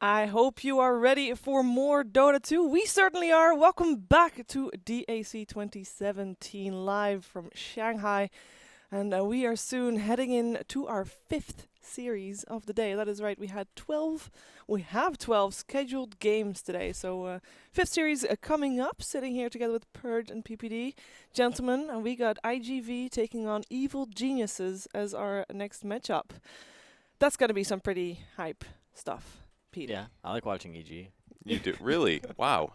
I hope you are ready for more Dota 2. We certainly are. Welcome back to DAC 2017 live from Shanghai. And we are soon heading in to our 5th series of the day. That is right. We have 12 scheduled games today. So 5th series coming up, sitting here together with Purge and PPD. Gentlemen, and we got IGV taking on Evil Geniuses as our next matchup. That's going to be some pretty hype stuff. Peter. Yeah, I like watching EG. You do? Really? Wow.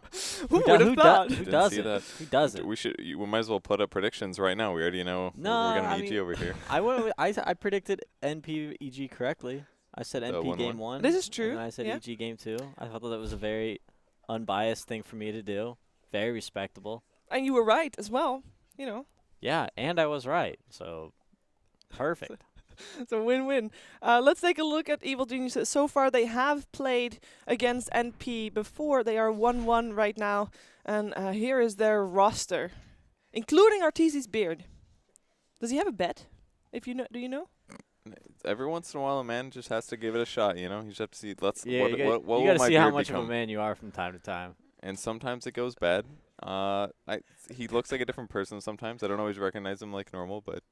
Who would have thought? Who Didn't does see it? that. Who does it? We might as well put up predictions right now. We already know we're going to EG over here. I predicted NP EG correctly. I said NP 1-1. game 1. This is true. And I said yeah. EG game 2. I thought that was a very unbiased thing for me to do. Very respectable. And you were right as well, you know. Yeah, and I was right. So, perfect. It's a win-win. Let's take a look at Evil Geniuses. So far, they have played against NP before. They are 1-1 right now. And here is their roster, including Arteezy's beard. Does he have a bet? If you know, do you know? Every once in a while, a man just has to give it a shot, you know? You just have to see, Yeah, what you will got to my see how beard much become? of a man you are from time to time. And sometimes it goes bad. He looks like a different person sometimes. I don't always recognize him like normal, but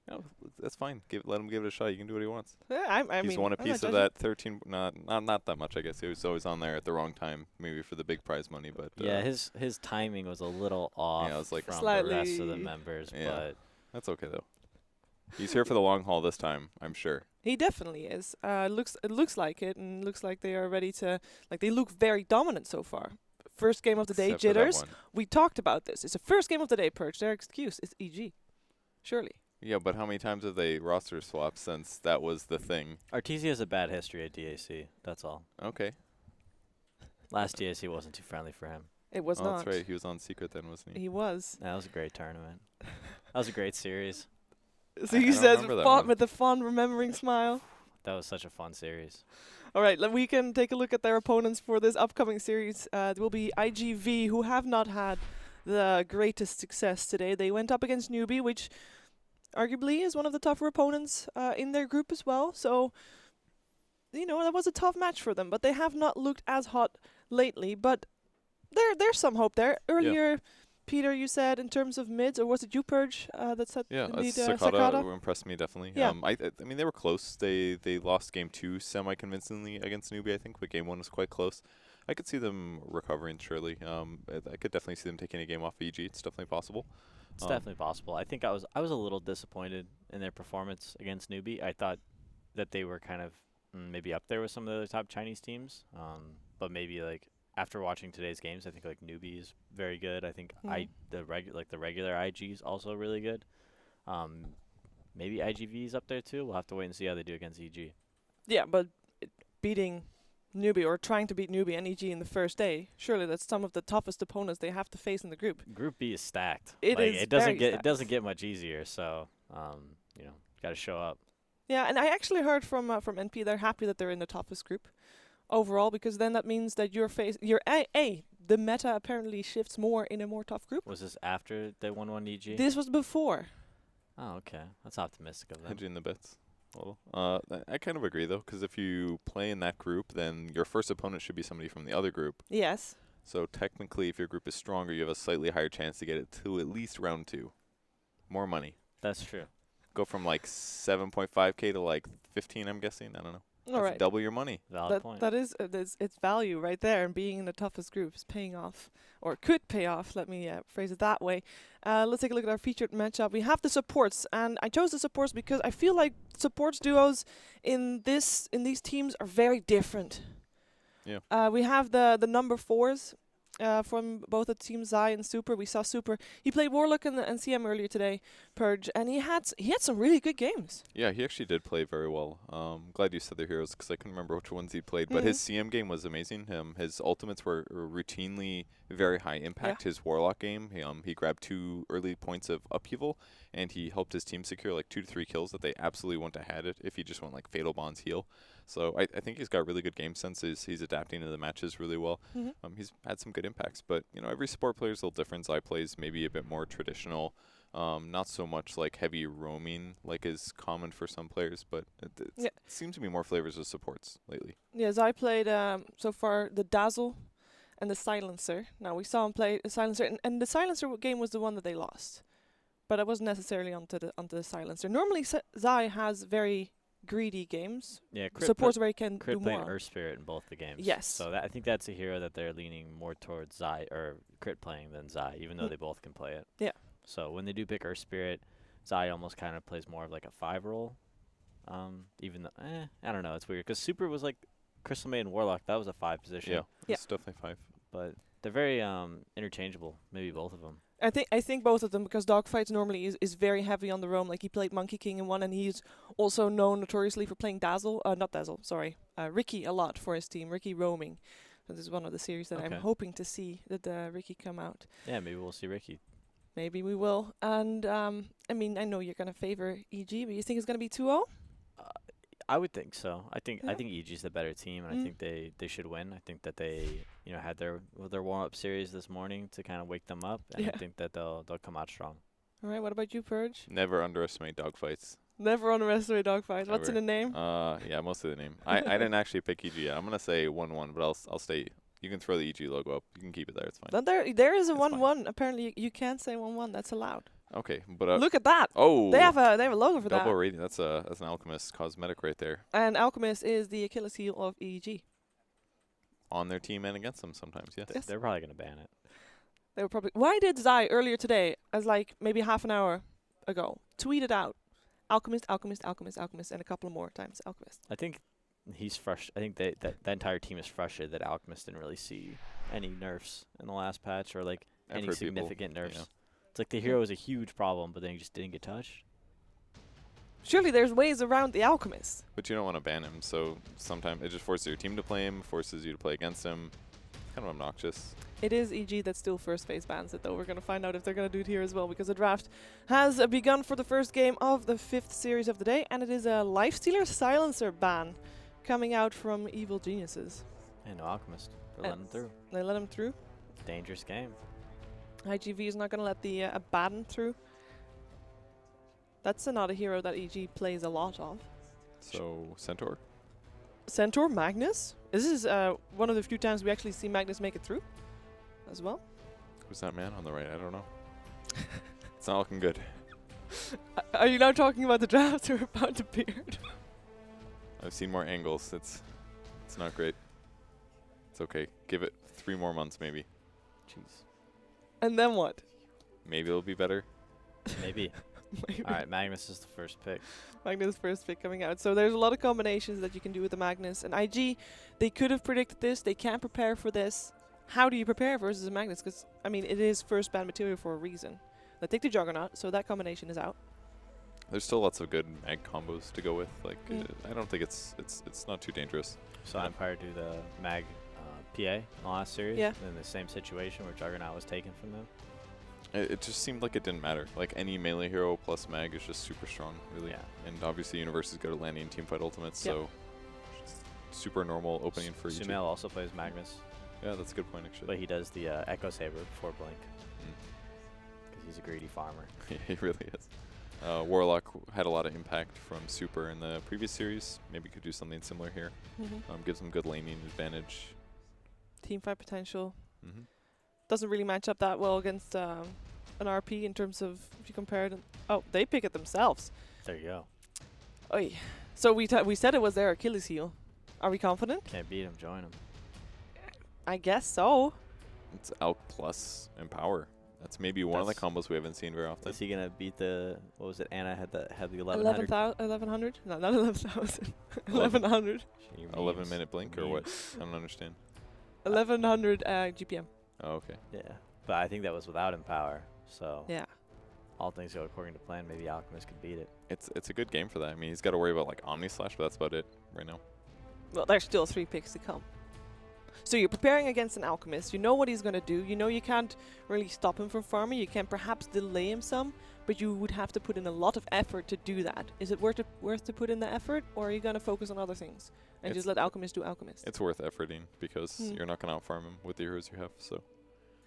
you know, that's fine. Let him give it a shot. You can do what he wants. Yeah, I He's mean, won a I'm piece not of that 13. Not that much, I guess. He was always on there at the wrong time, maybe for the big prize money. But Yeah, his timing was a little off it was like from the slightly. rest of the members, Yeah. but that's okay though. He's here for the long haul this time, I'm sure. He definitely is. It looks like it, and looks like they are ready to. Like they look very dominant so far. First game of the day, Except for that jitters. one. We talked about this. It's the first game of the day, Purge. Their excuse is EG. Surely. Yeah, but how many times have they roster swapped since that was the thing? Arteezy has a bad history at DAC. That's all. Okay. Last DAC wasn't too friendly for him. It was Oh, not. that's right. He was on Secret then, wasn't he? He was. That was a great tournament. That was a great series. So I he don't says remember that one. with a fond remembering smile. That was such a fun series. All right, we can take a look at their opponents for this upcoming series. It will be IGV, who have not had the greatest success today. They went up against Newbie, which arguably is one of the tougher opponents in their group as well. So, you know, that was a tough match for them. But they have not looked as hot lately. But there's some hope there. Earlier, Peter, you said in terms of mids, or was it you, Purge, that said indeed Sakata impressed me definitely. Yeah. I mean, they were close. They lost game 2 semi-convincingly against Newbie, I think, but game 1 was quite close. I could see them recovering surely. I could definitely see them taking a game off EG. It's definitely possible. It's definitely possible. I think I was a little disappointed in their performance against Newbie. I thought that they were kind of maybe up there with some of the other top Chinese teams, but maybe like after watching today's games, I think like Newbie is very good. I think the regular IG is also really good. Maybe IGV is up there too. We'll have to wait and see how they do against EG. Yeah, but beating Newbie or trying to beat Newbie and EG in the first day, surely that's some of the toughest opponents they have to face in the group. Group B is stacked. It like, is It doesn't very get stacked. it doesn't get much easier. So you know, got to show up. Yeah, and I actually heard from NP they're happy that they're in the toughest group overall, because then that means that the meta apparently shifts more in a more tough group. Was this after they 1-1 EG? This was before. Oh, okay. That's optimistic of them. Hedging the bets a little. I kind of agree, though, because if you play in that group, then your first opponent should be somebody from the other group. Yes. So technically, if your group is stronger, you have a slightly higher chance to get it to at least round 2. More money. That's true. Go from like 7.5K to like 15, I'm guessing. I don't know. All right. Double your money. Valid point. That is it's value right there, and being in the toughest group is paying off, or could pay off. Let me phrase it that way. Let's take a look at our featured matchup. We have the supports, and I chose the supports because I feel like supports duos in these teams are very different. Yeah. We have the number 4s. From both the team Zai and Super. We saw Super. He played Warlock and CM earlier today, Purge, and he had some really good games. Yeah, he actually did play very well. Glad you said their heroes because I couldn't remember which ones he played. But his CM game was amazing. His ultimates were routinely very high impact. His Warlock game, he grabbed 2 early points of upheaval, and he helped his team secure like 2 to 3 kills that they absolutely wouldn't have had it if he just went like Fatal Bonds heal. So I think he's got really good game sense. He's adapting to the matches really well. He's had some good impacts, but you know every support player is a little different. Zai plays maybe a bit more traditional Not so much like heavy roaming like is common for some players, but it seems to be more flavors of supports lately. Yes, I played so far the Dazzle and the Silencer. Now we saw him play the Silencer, and the Silencer game was the one that they lost, but I wasn't necessarily onto the Silencer. Normally, Zai has very greedy games. Yeah, Supports where he can do crit playing more. Earth Spirit in both the games. Yes. So I think that's a hero that they're leaning more towards Zai or crit playing than Zai, even though they both can play it. Yeah. So when they do pick Earth Spirit, Zai almost kind of plays more of like a 5 role. Even though, I don't know, it's weird. Because Super was like Crystal Maiden Warlock, that was a 5 position. Yeah, it's definitely 5. But they're very interchangeable, maybe both of them. I think both of them, because Dogfights normally is very heavy on the roam. Like he played Monkey King in one, and he's also known notoriously for playing Ricky a lot for his team. Ricky roaming. So this is one of the series that I'm hoping to see that Ricky come out. Yeah, maybe we'll see Ricky. Maybe we will. And I mean, I know you're gonna favor EG, but you think it's gonna be 2-0? I would think so. I think Yeah. EG's the better team, and I think they should win. I think that they had their warm up series this morning to kind of wake them up, and I think that they'll come out strong. All right. What about you, Purge? Never underestimate dogfights. Never underestimate Dogfights. What's in Never. the name? Yeah, mostly the name. I didn't actually pick EG yet. I'm gonna say 1-1, but I'll stay. You can throw the EG logo up. You can keep it there. It's fine. Then there is a It's 1-1. Apparently, you can't say 1-1. That's allowed. Okay, but Look at that. oh, They have a logo for double that. rating. That's an Alchemist cosmetic right there. And Alchemist is the Achilles heel of EG. On their team and against them sometimes. Yes. Yes. They're probably gonna ban it. They were probably. Why did Zai earlier today, as like maybe half an hour ago, tweeted out Alchemist, Alchemist, Alchemist, Alchemist, and a couple more times Alchemist? I think he's fresh. I think that entire team is frustrated that Alchemist didn't really see any nerfs in the last patch, or like I've any heard people, significant nerfs. yeah. It's like the hero was a huge problem, but then he just didn't get touched. Surely there's ways around the Alchemist. But you don't want to ban him, so sometimes it just forces your team to play him, forces you to play against him. Kind of obnoxious. It is EG that still first phase bans it, though. We're going to find out if they're going to do it here as well, because the draft has begun for the first game of the 5th series of the day, and it is a Lifestealer Silencer ban coming out from Evil Geniuses. And no Alchemist. They're letting him through. They let him through. Dangerous game. IGV is not going to let the Abaddon through. That's not a hero that EG plays a lot of. So, Centaur? Centaur, Magnus. This is one of the few times we actually see Magnus make it through as well. Who's that man on the right? I don't know. It's not looking good. Are you now talking about the draft or about the beard? I've seen more angles. It's not great. It's okay. Give it 3 more months maybe. Jeez. And then what? Maybe it'll be better. Maybe. Maybe. All right, Magnus is the first pick. Magnus first pick coming out. So there's a lot of combinations that you can do with the Magnus. And IG, they could have predicted this. They can't prepare for this. How do you prepare versus a Magnus? Because, I mean, it is first ban material for a reason. They take the Juggernaut, so that combination is out. There's still lots of good mag combos to go with. Like I don't think it's not too dangerous. So Empire do the Mag PA in the last series. Yeah. In the same situation where Juggernaut was taken from them. It just seemed like it didn't matter. Like any melee hero plus mag is just super strong, really. Yeah. And obviously Universe is good at landing teamfight ultimates, Yep. so just super normal opening for each. Sumail also plays Magnus, Yeah, that's a good point actually. but he does the Echo Saber before Blink because he's a greedy farmer. He really is. Warlock had a lot of impact from Super in the previous series. Maybe could do something similar here. Gives him good laning advantage. Teamfight potential. Mm-hmm. Doesn't really match up that well against an RP in terms of if you compare it. Oh, they pick it themselves. There you go. Oy. So we said it was their Achilles heel. Are we confident? Can't beat him, join him. I guess so. It's out plus empower. That's maybe one of the combos we haven't seen very often. Is he gonna beat the what was it? Anna had the 1100. 1100? No, not 11,000. 1100. 11-minute blink or what? I don't understand. 1100 GPM. Oh, okay. Yeah, but I think that was without Empower. So Yeah. all things go according to plan. Maybe Alchemist could beat it. It's a good game for that. I mean, he's got to worry about like Omni Slash, but that's about it right now. Well, there's still 3 picks to come. So you're preparing against an Alchemist. You know what he's going to do. You know you can't really stop him from farming. You can perhaps delay him some, but you would have to put in a lot of effort to do that. Is it worth to put in the effort, or are you going to focus on other things and just let Alchemist do Alchemist? It's worth efforting because Hmm. you're not going to outfarm him with the heroes you have. So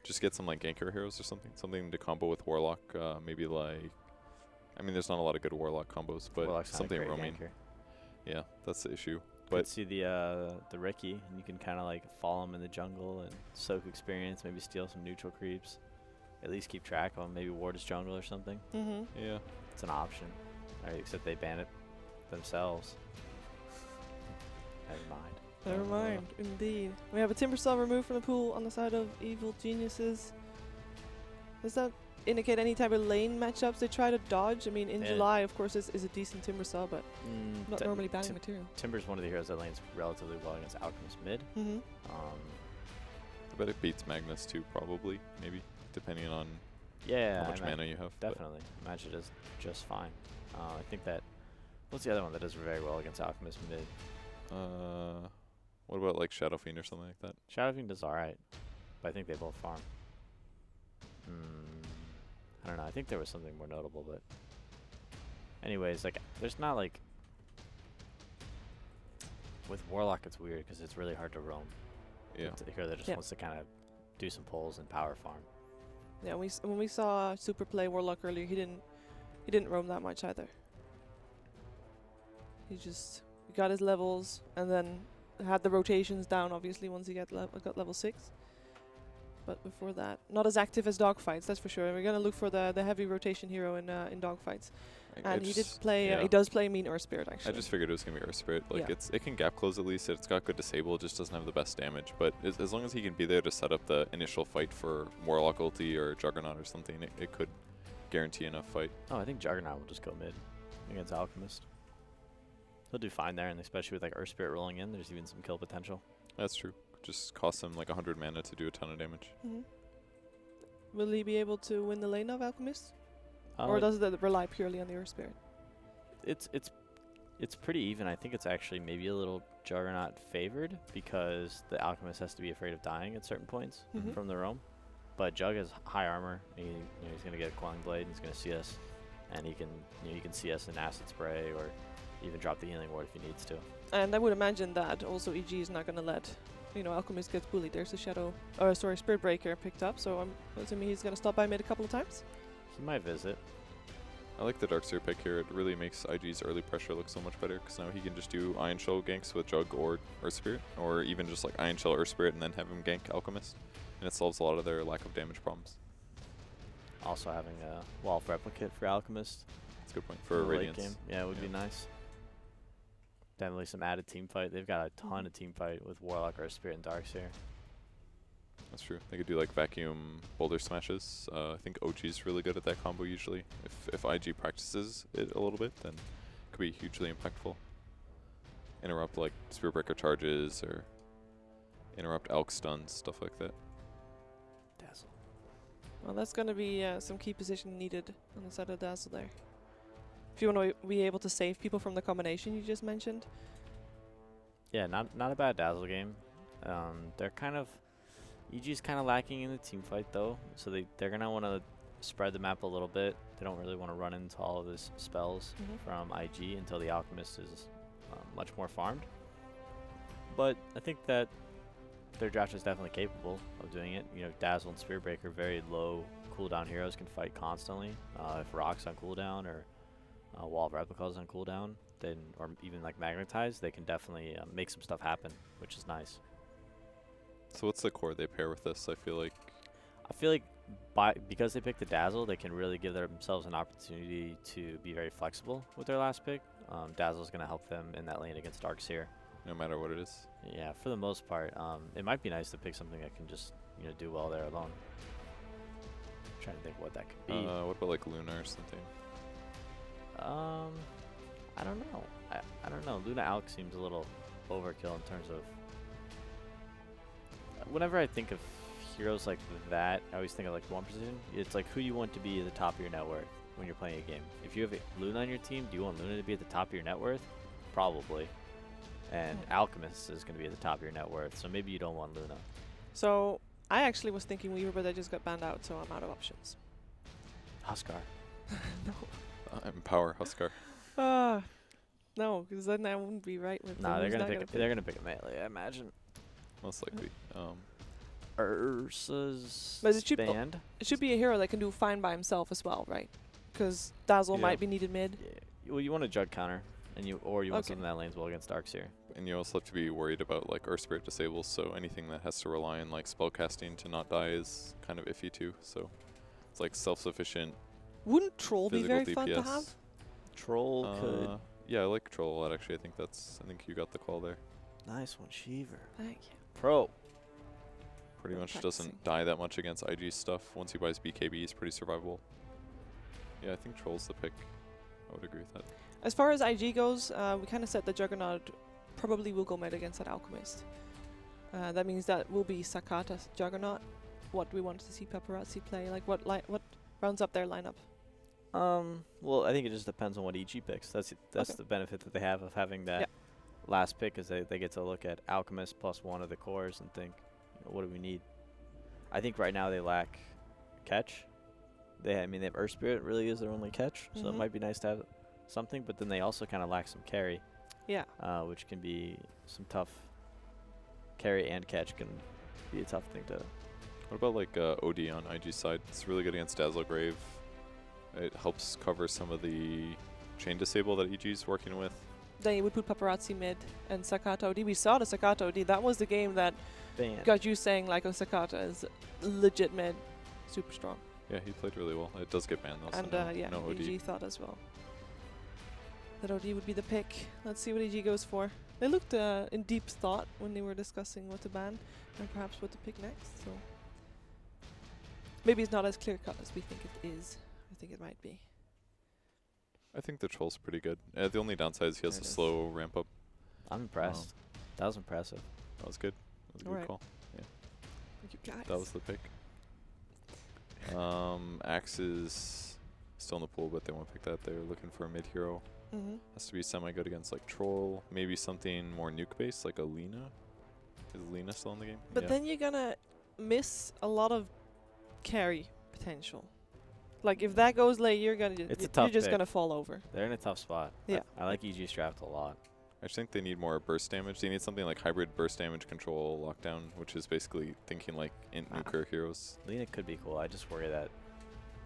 just get some like ganker heroes or something to combo with Warlock. Maybe like, I mean, there's not a lot of good Warlock combos, but Warlock's not a something great roaming. ganker. Yeah, that's the issue. But But see the Ricky, and you can kind of like follow him in the jungle and soak experience, maybe steal some neutral creeps, at least keep track of him, maybe ward his jungle or something. Mm-hmm. yeah, It's an option, right? Except they ban it themselves. Never mind. Never mind, indeed. We have a Timbersaw removed from the pool on the side of Evil Geniuses. Does that indicate any type of lane matchups they try to dodge? I mean, in Yeah. July, of course, is a decent Timbersaw, but not normally banning material. Timber's one of the heroes that lanes relatively well against Alchemist mid. Mm-hmm. I bet it beats Magnus too, probably, maybe, depending on Yeah, how much mana you have. but- definitely. Match it is just fine. I think that. What's the other one that does very well against Alchemist mid? What about like Shadow Fiend or something like that? Shadowfiend does alright, but I think they both farm. I don't know. I think there was something more notable, but anyways, like there's not like with Warlock it's weird because it's really hard to roam. Yeah. It's a hero that just Yeah. wants to kind of do some pulls and power farm. Yeah, when we saw Super play Warlock earlier, he didn't roam that much either. He got his levels and then had the rotations down. Obviously, once he got level 6. But before that, not as active as dogfights, that's for sure. We're gonna look for the heavy rotation hero in dogfights. And he did play. yeah. He does play Mean Earth Spirit I actually. just figured it was gonna be Earth Spirit. Like Yeah. it can gap close at least. It's got good disable. It just doesn't have the best damage. But as long as he can be there to set up the initial fight for Warlock ulti or Juggernaut or something, it could guarantee enough fight. Oh, I think Juggernaut will just go mid against Alchemist. He'll do fine there, and especially with like Earth Spirit rolling in, there's even some kill potential. That's true. Just costs him like 100 mana to do a ton of damage. Mm-hmm. Will he be able to win the lane of Alchemist, Uh, or does it rely purely on the Earth Spirit? It's pretty even. I think it's actually maybe a little Juggernaut favored because the Alchemist has to be afraid of dying at certain points Mhm. from the roam. But Jug has high armor. He's gonna get a Quelling Blade. And he's gonna see us, and he can you can see us in Acid Spray or even drop the Healing Ward if he needs to. And I would imagine that also EG is not gonna let Alchemist gets bullied. There's a Spirit Breaker picked up, so I'm assuming he's gonna stop by mid a couple of times. He might visit. I like the Darkseer pick here. It really makes IG's early pressure look so much better because now he can just do Iron Shell ganks with Jug or Earth Spirit, or even just like Iron Shell Earth Spirit and then have him gank Alchemist, and it solves a lot of their lack of damage problems. Also having a Wall of Replicate for Alchemist. That's a good point for in the late Radiance. game. Yeah, it would be Yeah. nice. Definitely some added team fight. They've got a ton of team fight with Warlock, Earth Spirit, and Darkseer. That's true. They could do like vacuum boulder smashes. I think OG's really good at that combo usually. If IG practices it a little bit, then it could be hugely impactful. Interrupt like Spirit Breaker charges or interrupt Elk stuns, stuff like that. Dazzle. Well, that's gonna be some key position needed on the side of Dazzle there. If you want to be able to save people from the combination you just mentioned. Yeah, not a bad Dazzle game. They're kind of EG's kind of lacking in the team fight though, so they're gonna want to spread the map a little bit. They don't really want to run into all of these spells from IG until the Alchemist is much more farmed. But I think that their draft is definitely capable of doing it. Dazzle and Spirit Breaker, very low cooldown heroes, can fight constantly. If Rock's on cooldown or Wall of Replicas on cooldown, then or even like Magnetize, they can definitely make some stuff happen, which is nice. So what's the core they pair with this? I feel like Because they picked the Dazzle, they can really give themselves an opportunity to be very flexible with their last pick. Dazzle's going to help them in that lane against Darkseer. no matter what it is. Yeah, for the most part. It might be nice to pick something that can just do well there alone. Trying to think what that could be. What about like Luna or something? I don't know. I don't know. Luna Alk seems a little overkill in terms of. Whenever I think of heroes like that, I always think of like one position. It's like who you want to be at the top of your net worth when you're playing a game. If you have Luna on your team, do you want Luna to be at the top of your net worth? Probably. And Alchemist is going to be at the top of your net worth, so maybe you don't want Luna. So I actually was thinking Weaver, but I just got banned out, so I'm out of options. Huskar. No. Empower Huskar. No, because then I wouldn't be right with. Nah, who's they're not gonna pick a melee, I imagine. Most likely. Ursa's But it should banned. It should be a hero that can do fine by himself as well, right? Because Dazzle Yeah. might be needed mid. Yeah. Well, you want a jug counter, and you want Okay. something that lanes well against Darkseer. And you also have to be worried about like Earth Spirit disables, so anything that has to rely on like spellcasting to not die is kind of iffy too. So it's like self-sufficient Wouldn't Troll be physical very DPS. fun to have? Troll could. Yeah, I like Troll a lot actually. I think you got the call there. Nice one, Shiver. Thank you. Pro. Pretty Good much practicing. doesn't die that much against IG stuff. Once he buys BKB, he's pretty survivable. Yeah, I think Troll's the pick. I would agree with that. As far as IG goes, we kind of said the Juggernaut probably will go mid against that Alchemist. That means that will be Sakata's Juggernaut. What we want to see Paparazzi play, like what rounds up their lineup. Well, I think it just depends on what EG picks. That's Okay. the benefit that they have of having that last pick, is they get to look at Alchemist plus one of the cores and think, what do we need? I think right now they lack catch. They have Earth Spirit really is their only catch, so it Mhm. might be nice to have something. But then they also kind of lack some carry, Yeah. which can be some tough. Carry and catch can be a tough thing to. What about like OD on IG side? It's really good against Dazzlegrave. It helps cover some of the chain disable that EG's working with. Then you would put Paparazzi mid and Sakata OD. We saw the Sakata OD. That was the game that Ban. got you saying like, oh, Sakata is legit mid, super strong. Yeah, he played really well. It does get banned though, And so yeah, no OD. EG thought as well that OD would be the pick. Let's see what EG goes for. They looked in deep thought when they were discussing what to ban and perhaps what to pick next. So maybe it's not as clear cut as we think it is. I think it might be. I think the Troll's pretty good. The only downside is he has There a it is. slow ramp up. I'm impressed. That was impressive. That was good. That was a good Alright. call. Thank you guys. That was the pick. Axe is still in the pool, but they won't pick that. They're looking for a mid hero. Mm-hmm. Has to be semi-good against like Troll. Maybe something more nuke-based, like a Lina. Is Lina still in the game? But yeah. then you're gonna miss a lot of carry potential. Like if that goes late, you're gonna It's a you're tough just pick. gonna fall over. They're in a tough spot. Yeah. I like EG's draft a lot. I just think they need more burst damage. They need something like hybrid burst damage control lockdown, which is basically thinking like int nuker heroes. Lena could be cool. I just worry that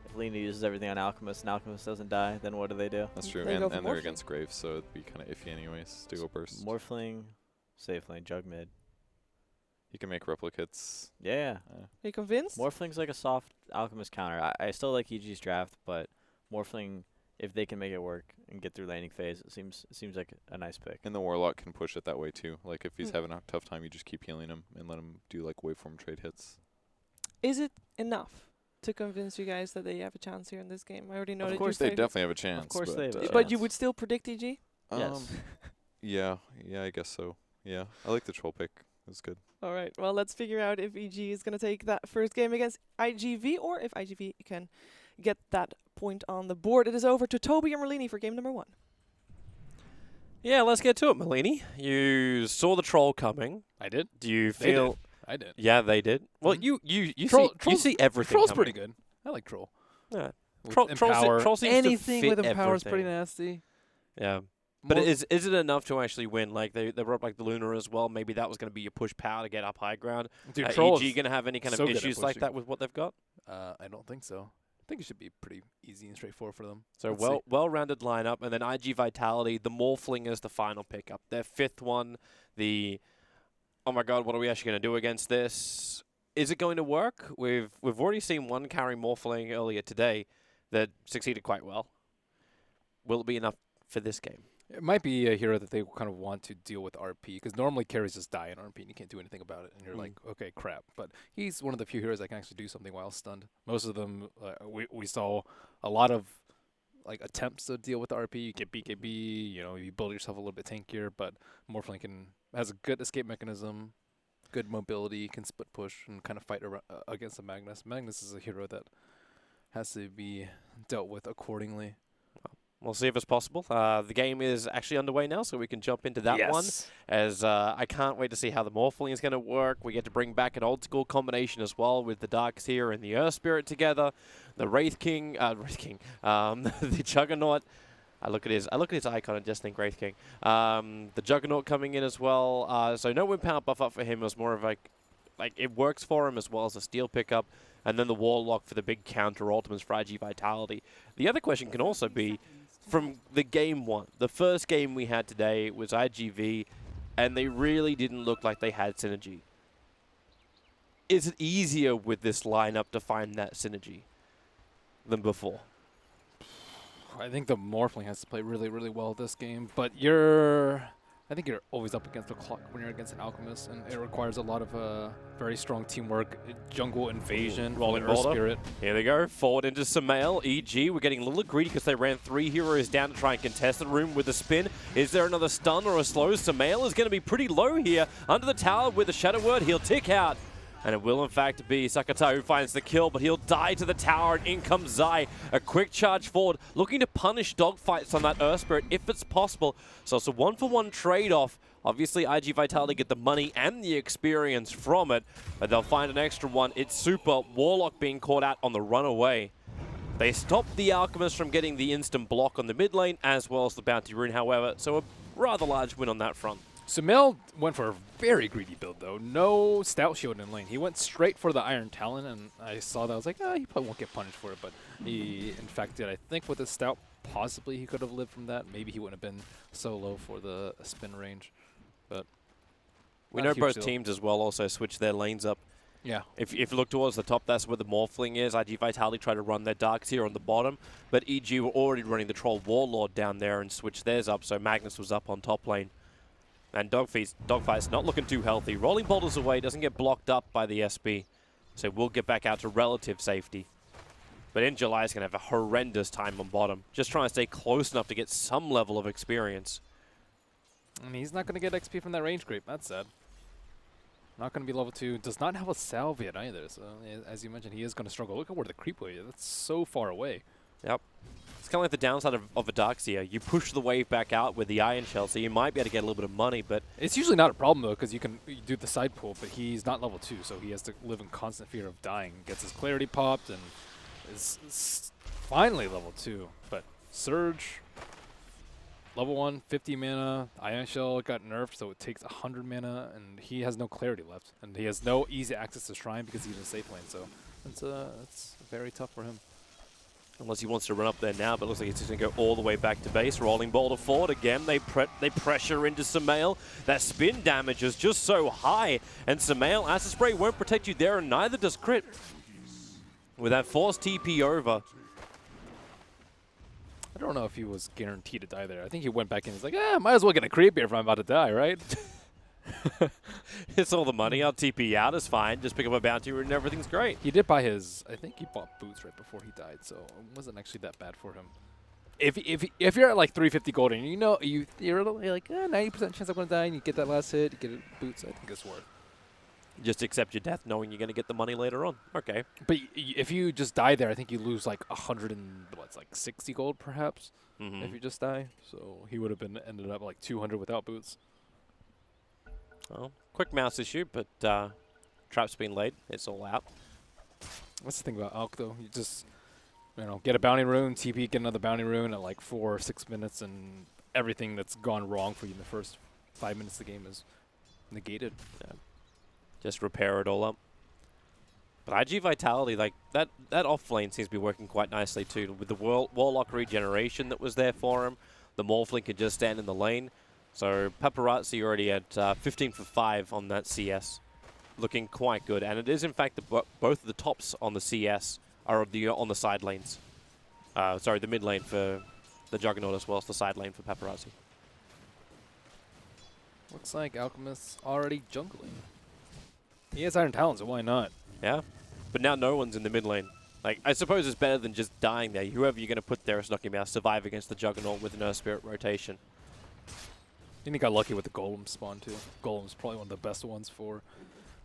if Lena uses everything on Alchemist and Alchemist doesn't die, then what do they do? That's true. They go And for they're Morphling. against Graves, so it'd be kind of iffy anyways to go burst. Morphling, safe lane, jug mid. He can make replicates. Yeah. Are you convinced? Morphling's like a soft Alchemist counter. I still like EG's draft, but Morphling, if they can make it work and get through laning phase, it seems like a nice pick. And the Warlock can push it that way too. Like if he's Hmm. having a tough time, you just keep healing him and let him do like waveform trade hits. Is it enough to convince you guys that they have a chance here in this game? I already know Of that course you They say definitely have a chance. course they have a but you chance. would still predict EG? Yes. Yeah, I guess so. Yeah, I like the Troll pick. It was good. All right. Well, let's figure out if EG is going to take that first game against IGV or if IGV can get that point on the board. It is over to Toby and Merlini for game number 1. Yeah, let's get to it, Malini. You saw the troll coming. I did. Do you They feel? did. I did. Yeah, they did. Well, Mhm. you Troll- see you Troll's- see everything. Troll's coming. pretty good. I like Troll. Yeah. With Troll Empower. seems to Anything fit with Empower is pretty everything. nasty. Yeah. But More- is it enough to actually win? Like they were up like the Luna as well. Maybe that was going to be your push power to get up high ground. Dude, Troll EG is going to have any kind so of good at issues like pushing. that with what they've got? I don't think so. I think it should be pretty easy and straightforward for them. So Let's see. well-rounded lineup, and then IG Vitality, the Morphling is the final pickup. Their fifth one, the oh my god, what are we actually going to do against this? Is it going to work? We've already seen one carry Morphling earlier today that succeeded quite well. Will it be enough for this game? It might be a hero that they kind of want to deal with RP, because normally carries just die in RP and you can't do anything about it, and you're Mm. like, okay, crap. But he's one of the few heroes that can actually do something while stunned. Most of them, we saw a lot of like attempts to deal with the RP. You get BKB, you build yourself a little bit tankier, but Morphling has a good escape mechanism, good mobility, can split push, and kind of fight against the Magnus. Magnus is a hero that has to be dealt with accordingly. We'll see if it's possible. The game is actually underway now, so we can jump into that one. As I can't wait to see how the Morphling is going to work. We get to bring back an old school combination as well with the Darkseer and the Earth Spirit together. The Wraith King, the Juggernaut. I look at his icon and just think Wraith King. The Juggernaut coming in as well. So no win power buff up for him. It was more of like like it works for him as well as a steel pickup, and then the Warlock for the big counter ultimates for IG Vitality. The other question can also be from the game one. The first game we had today was IGV, and they really didn't look like they had synergy. Is it easier with this lineup to find that synergy than before? I think the Morphling has to play really, really well this game, but I think you're always up against the clock when you're against an Alchemist, and it requires a lot of very strong teamwork, jungle invasion, Rolling Earth Boulder. Spirit. Here they go, forward into Samael. EG, we're getting a little greedy because they ran 3 heroes down to try and contest the room with a spin. Is there another stun or a slow? Samael is going to be pretty low here under the tower with a Shadow Word. He'll tick out. And it will, in fact, be Sakata who finds the kill, but he'll die to the tower, and in comes Zai. A quick charge forward, looking to punish dogfights on that Earth Spirit if it's possible. So it's a 1-for-1 trade-off. Obviously, IG Vitality get the money and the experience from it, but they'll find an extra one. It's Super. Warlock being caught out on the runaway. They stopped the Alchemist from getting the instant block on the mid lane, as well as the Bounty Rune, however, so a rather large win on that front. Samael went for a very greedy build, though. No Stout Shield in lane. He went straight for the Iron Talon, and I saw that. I was like, he probably won't get punished for it, but he, in fact, did. I think with the Stout, possibly he could have lived from that. Maybe he wouldn't have been so low for the spin range, but we not a know huge both deal. teams as well also switch their lanes up. Yeah. If you look towards the top, that's where the Morphling is. IG Vitality tried to run their Darks here on the bottom, but EG were already running the Troll Warlord down there and switched theirs up, so Magnus was up on top lane. And Dogfight's not looking too healthy. Rolling Boulders away, doesn't get blocked up by the SB, so we'll get back out to relative safety. But in July, is going to have a horrendous time on bottom, just trying to stay close enough to get some level of experience. And he's not going to get XP from that range creep. That's sad. Not going to be level 2. Does not have a salve yet either. So, as you mentioned, he is going to struggle. Look at where the creep wave is. That's so far away. Yep. It's kind of like the downside of a Darkseer. You push the wave back out with the Iron Shell, so you might be able to get a little bit of money, but... It's usually not a problem, though, because you do the side pull, but he's not level 2, so he has to live in constant fear of dying. Gets his clarity popped, and is finally level 2. But Surge, level 1, 50 mana. Iron Shell got nerfed, so it takes 100 mana, and he has no clarity left. And he has no easy access to Shrine because he's in safe lane, so it's very tough for him. Unless he wants to run up there now, but it looks like he's just going to go all the way back to base. Rolling Boulder forward again. They pressure into Samael. That spin damage is just so high. And Samael, Acid Spray won't protect you there, and neither does Crit. With that forced TP over. I don't know if he was guaranteed to die there. I think he went back in and was like, might as well get a creep here if I'm about to die, right? It's all the money. I'll TP out. It's fine. Just pick up a bounty and everything's great. He did buy I think he bought boots right before he died, so it wasn't actually that bad for him. If you're at like 350 gold and you're like 90% chance I'm gonna die, and you get that last hit, you get boots, I think it's worth. Just accept your death knowing you're going to get the money later on. Okay. But if you just die there, I think you lose like 60 gold perhaps if you just die. So he would have ended up like 200 without boots. Well, quick mouse issue, but trap's been laid. It's all out. What's the thing about Alk though? You just get a bounty rune, TP, get another bounty rune at like 4 or 6 minutes, and everything that's gone wrong for you in the first 5 minutes of the game is negated. Yeah. Just repair it all up. But IG Vitality, like that off lane seems to be working quite nicely too. With the Warlock regeneration that was there for him, the Morphling could just stand in the lane. So Paparazzi already at 15 for 5 on that CS, looking quite good. And it is in fact both of the tops on the CS are on the side lanes. Sorry, the mid lane for the Juggernaut as well as the side lane for Paparazzi. Looks like Alchemist's already jungling. He has Iron Talons, so why not? Yeah, but now no one's in the mid lane. Like, I suppose it's better than just dying there. Whoever you're going to put there is not going to be able to survive against the Juggernaut with an Earth Spirit rotation. And he got lucky with the Golem spawn too. Golem's probably one of the best ones for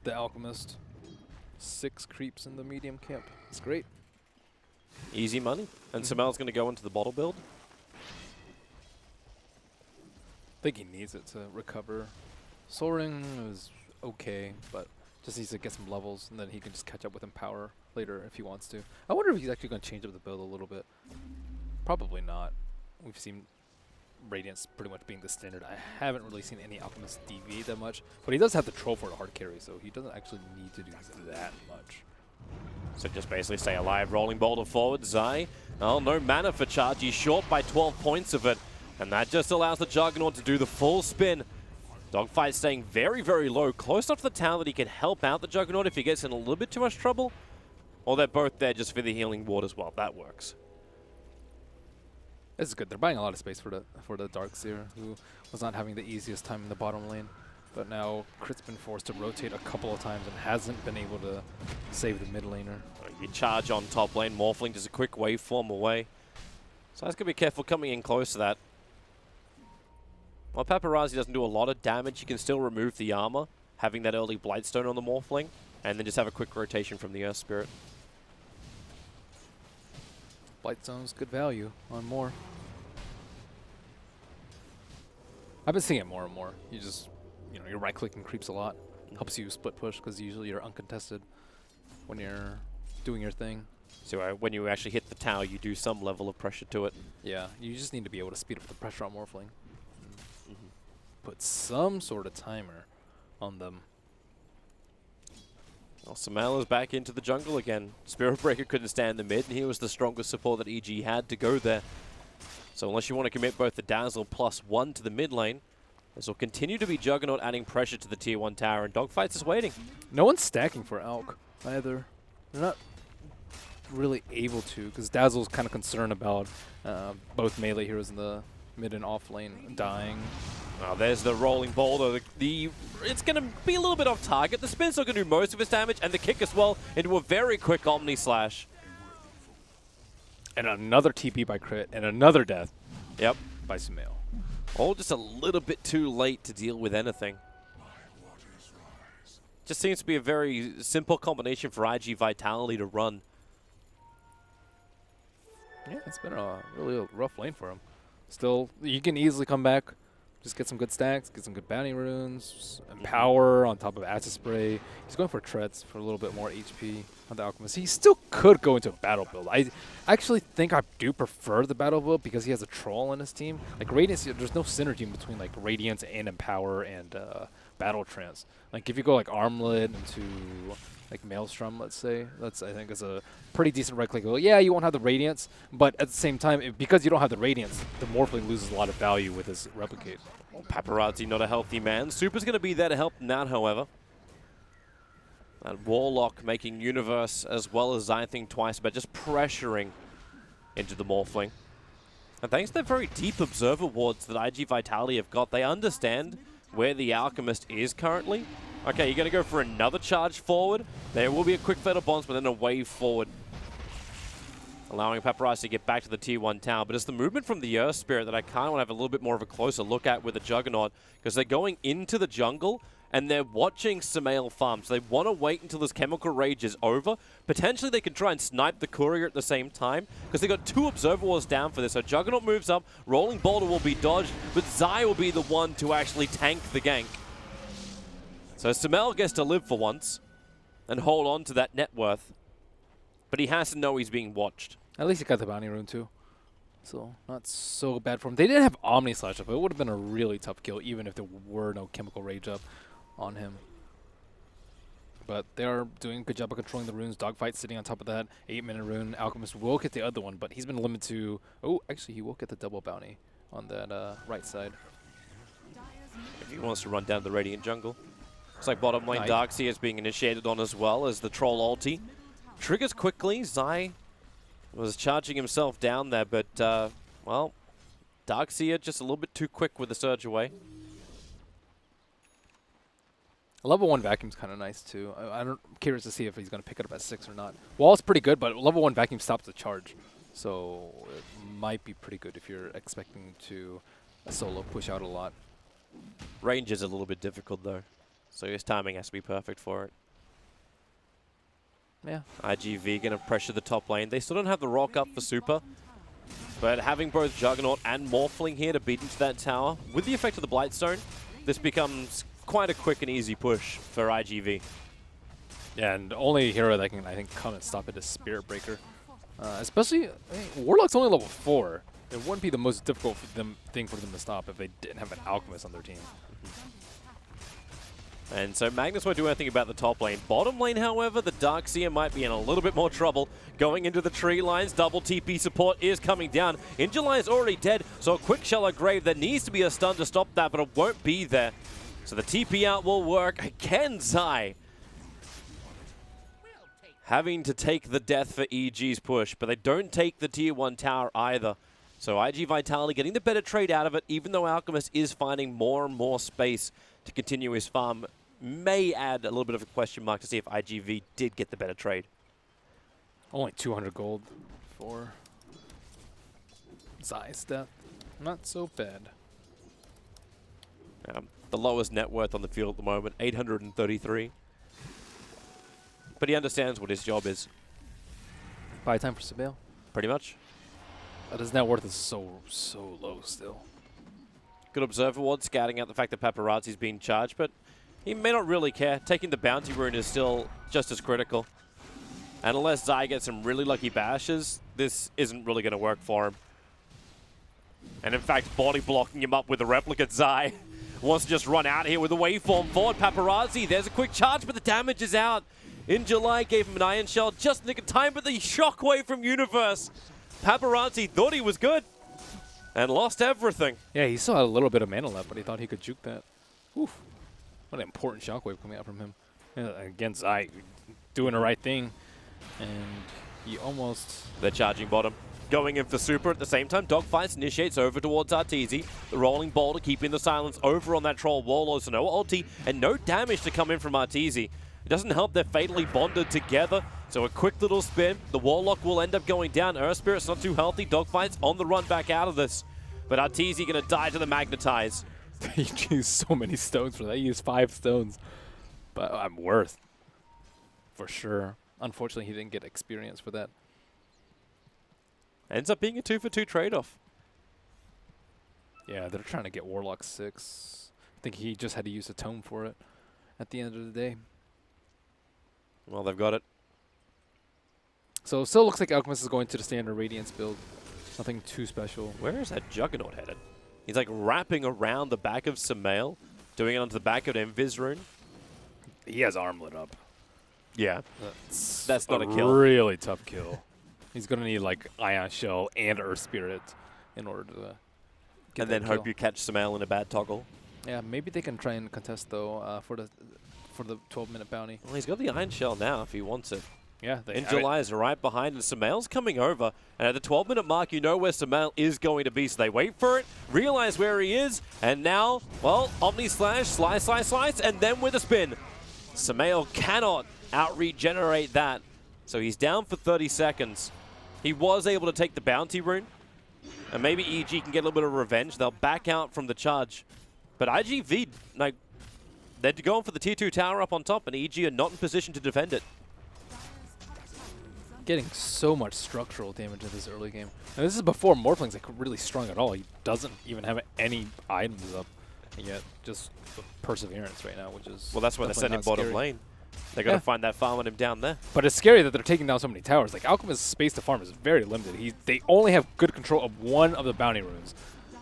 the Alchemist. 6 creeps in the medium camp. It's great. Easy money. And Samael's going to go into the bottle build. I think he needs it to recover. Soaring is okay, but just needs to get some levels, and then he can just catch up with Empower later if he wants to. I wonder if he's actually going to change up the build a little bit. Probably not. We've seen Radiance pretty much being the standard. I haven't really seen any Alchemist deviate that much, but he does have the troll for the hard carry, so he doesn't actually need to do that much. So just basically stay alive, rolling boulder forward. Zai, oh, no mana for charge. He's short by 12 points of it, and that just allows the Juggernaut to do the full spin. Dogfight staying very, very low, close enough to the tower that he can help out the Juggernaut if he gets in a little bit too much trouble. Or they're both there just for the healing ward as well. That works. This is good. They're buying a lot of space for the Darkseer, who was not having the easiest time in the bottom lane. But now Crit's been forced to rotate a couple of times and hasn't been able to save the mid laner. You charge on top lane. Morphling just a quick waveform away. So that's going to be careful coming in close to that. While Paparazzi doesn't do a lot of damage, you can still remove the armor, having that early Blightstone on the Morphling, and then just have a quick rotation from the Earth Spirit. Blightstone's good value on more. I've been seeing it more and more. You just, your right clicking creeps a lot. Helps you split push because usually you're uncontested when you're doing your thing. So when you actually hit the tower, you do some level of pressure to it. Yeah, you just need to be able to speed up the pressure on Morphling. Put some sort of timer on them. Well, Sumail is back into the jungle again. Spirit Breaker couldn't stand the mid, and he was the strongest support that EG had to go there. So unless you want to commit both the Dazzle +1 to the mid lane, this will continue to be Juggernaut adding pressure to the tier 1 tower, and Dogfights is waiting. No one's stacking for Alk either. They're not really able to, because Dazzle's kind of concerned about both melee heroes in the mid and off lane dying. Now there's the rolling boulder. It's going to be a little bit off target. The spin's not going to do most of its damage, and the kick as well into a very quick Omni Slash. And another TP by Crit, and another death. Yep. By Sumail. All just a little bit too late to deal with anything. Just seems to be a very simple combination for IG Vitality to run. Yeah, it's been a really rough lane for him. Still, you can easily come back. Just get some good stacks, get some good bounty runes, Empower on top of Acid Spray. He's going for Treads for a little bit more HP on the Alchemist. He still could go into a battle build. I actually think I do prefer the battle build because he has a troll on his team. Like Radiance, there's no synergy between like Radiance and Empower and Battle Trance. Like if you go like Armlet into like Maelstrom, let's say, I think is a pretty decent right click. Well, yeah, you won't have the Radiance, but at the same time, because you don't have the Radiance, the Morphling loses a lot of value with his Replicate. Well, Paparazzi not a healthy man. Super's going to be there to help him out, however. That Warlock making Universe as well as I think twice about just pressuring into the Morphling. And thanks to the very deep Observer wards that IG Vitality have got, they understand where the Alchemist is currently. Okay, you're going to go for another charge forward. There will be a quick Fatal Bonds, but then a wave forward, allowing Paparazzi to get back to the tier 1 tower. But it's the movement from the Earth Spirit that I kind of want to have a little bit more of a closer look at with the Juggernaut, because they're going into the jungle and they're watching Sumail farm. So they want to wait until this Chemical Rage is over. Potentially they can try and snipe the Courier at the same time, because they've got 2 Observer Walls down for this. So Juggernaut moves up, Rolling Boulder will be dodged, but Zai will be the one to actually tank the gank. So Sumail gets to live for once and hold on to that net worth, but he has to know he's being watched. At least he got the bounty rune too, so not so bad for him. They didn't have Omni Slash up, but it would have been a really tough kill even if there were no Chemical Rage up on him. But they are doing a good job of controlling the runes. Dogfight sitting on top of that 8-minute rune. Alchemist will get the other one, but he's been limited to... Oh, actually he will get the double bounty on that right side. If he wants to run down the Radiant jungle. Looks like bottom lane Darkseer is being initiated on as well as the Troll ulti. Triggers quickly. Zai was charging himself down there, but, well, Darkseer just a little bit too quick with the surge away. Level 1 Vacuum's kind of nice, too. I'm curious to see if he's going to pick it up at 6 or not. Wall's pretty good, but level 1 Vacuum stops the charge. So it might be pretty good if you're expecting to solo push out a lot. Range is a little bit difficult, though. So his timing has to be perfect for it. Yeah. IGV going to pressure the top lane. They still don't have the rock up for Super. But having both Juggernaut and Morphling here to beat into that tower, with the effect of the Blightstone, this becomes quite a quick and easy push for IGV. Yeah, and the only hero that can, I think, come and stop it is Spirit Breaker. Especially, I mean, Warlock's only level 4. It wouldn't be the most difficult thing for them to stop if they didn't have an Alchemist on their team. And so Magnus won't do anything about the top lane. Bottom lane, however, the Darkseer might be in a little bit more trouble. Going into the tree lines, double TP support is coming down. Injuly is already dead, so a quick shallow grave. There needs to be a stun to stop that, but it won't be there. So the TP out will work. Again, Zai having to take the death for EG's push, but they don't take the tier 1 tower either. So IG Vitality getting the better trade out of it, even though Alchemist is finding more and more space to continue his farm. May add a little bit of a question mark to see if IGV did get the better trade. Only 200 gold for Zai's death. Not so bad. The lowest net worth on the field at the moment, 833. But he understands what his job is. Buy time for Sabale. Pretty much. But his net worth is so low still. Good observer ward, scouting out the fact that Paparazzi's being charged, but he may not really care. Taking the bounty rune is still just as critical. And unless Zai gets some really lucky bashes, this isn't really going to work for him. And in fact, body blocking him up with a replicate Zai. Wants to just run out here with a waveform forward. Paparazzi, there's a quick charge, but the damage is out. In July, gave him an Iron Shell just in the nick of time, but the shockwave from Universe. Paparazzi thought he was good and lost everything. Yeah, he still had a little bit of mana left, but he thought he could juke that. Oof. What an important shockwave coming out from him. Yeah, against Zai, doing the right thing. And he almost... They're charging bottom. Going in for super at the same time. Dogfights initiates over towards Arteezy. The rolling boulder keeping the silence over on that troll Warlord. So no ulti and no damage to come in from Arteezy. It doesn't help they're fatally bonded together. So a quick little spin. The Warlock will end up going down. Earth Spirit's not too healthy. Dogfights on the run back out of this. But Arteezy going to die to the Magnetize. He used so many stones for that. He used 5 stones. But I'm worth. For sure. Unfortunately, he didn't get experience for that. Ends up being a 2-for-2 trade-off. Yeah, they're trying to get Warlock 6. I think he just had to use a tome for it at the end of the day. Well, they've got it. So it still looks like Alchemist is going to the standard Radiance build. Nothing too special. Where is that Juggernaut headed? He's like wrapping around the back of Sumail, doing it onto the back of Invis Rune. He has armlet up. Yeah. That's not a kill. Really tough kill. He's going to need like Ion Shell and Earth Spirit in order to get and then that hope kill. you catch Sumail in a bad toggle. Yeah, maybe they can try and contest though for the 12-minute bounty. Well, he's got the Iron Shell now if he wants it. Yeah, In July is right behind, and Sumail's coming over. And at the 12-minute mark, you know where Sumail is going to be. So they wait for it, realize where he is, and now, well, Omni Slash, slice, and then with a spin. Sumail cannot out-regenerate that. So he's down for 30 seconds. He was able to take the bounty rune, and maybe EG can get a little bit of revenge. They'll back out from the charge. But IGV, like, they're going for the tier 2 tower up on top, and EG are not in position to defend it. Getting so much structural damage in this early game. And this is before Morphling's like really strong at all. He doesn't even have any items up yet. Just perseverance right now, which is Well, that's why they're sending bottom scary. lane. They got to find that farm on him down there. But it's scary that they're taking down so many towers. Like Alchemist's space to farm is very limited. They only have good control of one of the bounty runes.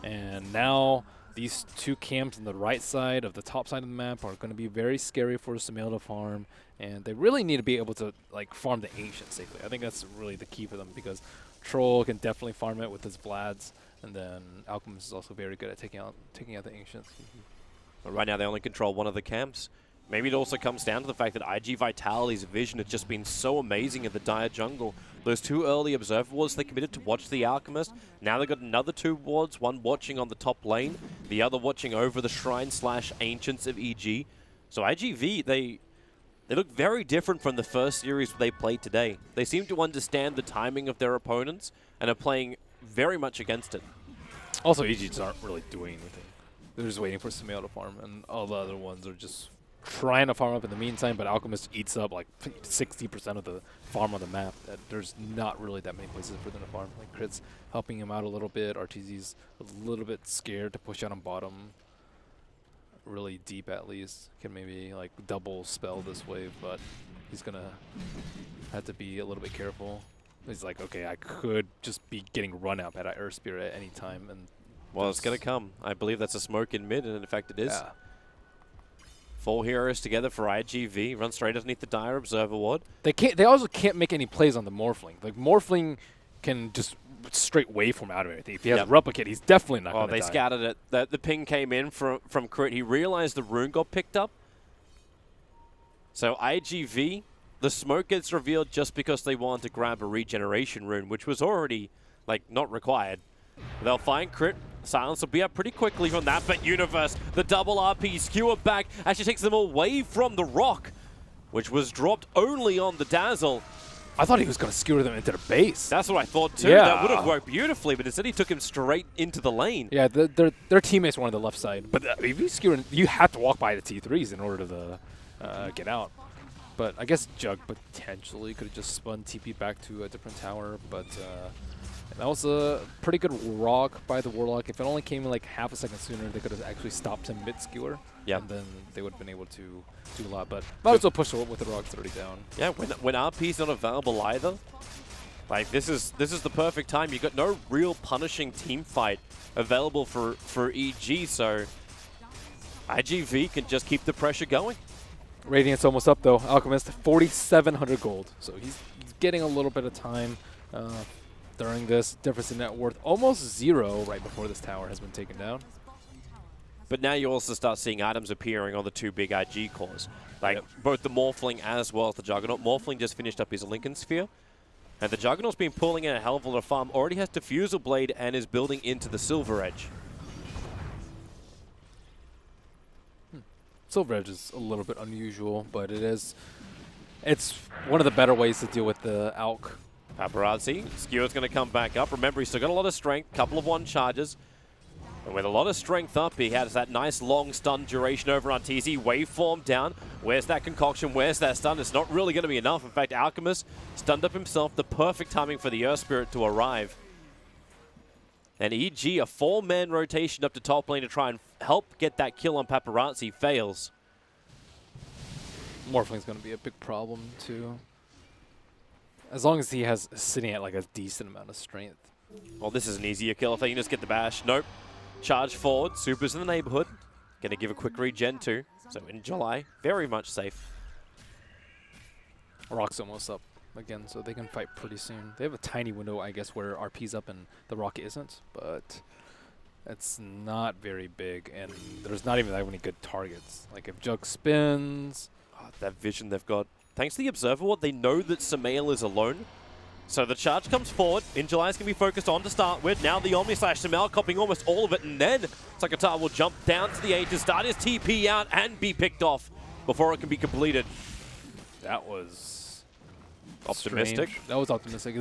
And now these 2 camps on the right side of the top side of the map are going to be very scary for Sumail to farm. And they really need to be able to like farm the Ancient safely. I think that's really the key for them because Troll can definitely farm it with his Vlads. And then Alchemist is also very good at taking out the Ancients. But right now they only control one of the camps. Maybe it also comes down to the fact that IG Vitality's vision has just been so amazing in the Dire jungle. Those 2 early observer wards they committed to watch the Alchemist. Now they've got another 2 wards, one watching on the top lane, the other watching over the Shrine/Ancients of EG. So IGV, they look very different from the first series they played today. They seem to understand the timing of their opponents and are playing very much against it. Also, EGs aren't really doing anything. They're just waiting for Sumail to farm, and all the other ones are just trying to farm up in the meantime, but Alchemist eats up like 60% of the farm on the map. There's not really that many places for them to farm. Like Crit's helping him out a little bit. Arteezy's a little bit scared to push out on bottom. Really deep at least. Can maybe like double spell this wave, but he's gonna have to be a little bit careful. He's like, okay, I could just be getting run out by that Earth Spirit at any time. And Well, it's going to come. I believe that's a smoke in mid, and in fact it is. Yeah. 4 heroes together for IGV. Run straight underneath the Dire Observer Ward. They also can't make any plays on the Morphling. Like, Morphling can just straight waveform out of everything. If he has a replicate, he's definitely not going to die. They scouted it. The ping came in from Crit. He realized the rune got picked up. So IGV, the smoke gets revealed just because they wanted to grab a regeneration rune, which was already, like, not required. They'll find Crit. Silence will be up pretty quickly from that, but Universe, the double RP, skewer back, actually takes them away from the rock, which was dropped only on the Dazzle. I thought he was going to skewer them into the base. That's what I thought too. Yeah. That would have worked beautifully, but instead he took him straight into the lane. Yeah, their teammates were on the left side. But if you skewer, you have to walk by the T3s in order to get out. But I guess Jug potentially could have just spun TP back to a different tower, but that was a pretty good rock by the Warlock. If it only came in like half a second sooner, they could have actually stopped him mid-skewer. Yeah. And then they would have been able to do a lot. But might as well push with the rocks already down. Yeah, when RP's not available either, like this is the perfect time. You've got no real punishing team fight available for EG, so IGV can just keep the pressure going. Radiant's almost up though. Alchemist, 4,700 gold. So he's getting a little bit of time during this. Difference in net worth almost 0 right before this tower has been taken down. But now you also start seeing items appearing on the 2 big IG cores. Like both the Morphling as well as the Juggernaut. Morphling just finished up his Lincoln Sphere. And the Juggernaut's been pulling in a hell of a lot of farm. Already has Diffusal Blade and is building into the Silver Edge. Silver Edge is a little bit unusual, but it's one of the better ways to deal with the Alk. Paparazzi, Skewer's going to come back up. Remember, he's still got a lot of strength, couple of 1 charges. And with a lot of strength up, he has that nice long stun duration over on TZ. Waveform down. Where's that concoction? Where's that stun? It's not really going to be enough. In fact, Alchemist stunned up himself. The perfect timing for the Earth Spirit to arrive. And EG, a 4-man rotation up to top lane to try and help get that kill on Paparazzi, fails. Morphling's going to be a big problem, too. As long as he has sitting at like a decent amount of strength. Well, this is an easier kill if they can just get the bash. Nope. Charge forward. Super's in the neighborhood. Going to give a quick regen too. So in July, very much safe. Rock's almost up again, so they can fight pretty soon. They have a tiny window, I guess, where RP's up and the Rock isn't, but it's not very big, and there's not even that many good targets. Like if Jug spins... Oh, that vision they've got. Thanks to the Observer Ward, they know that Samael is alone. So the charge comes forward. In July is going to be focused on to start with. Now the Omni Slash, Samael copying almost all of it, and then Sakata will jump down to the A to start his TP out and be picked off before it can be completed. That was... optimistic. strange. That was optimistic.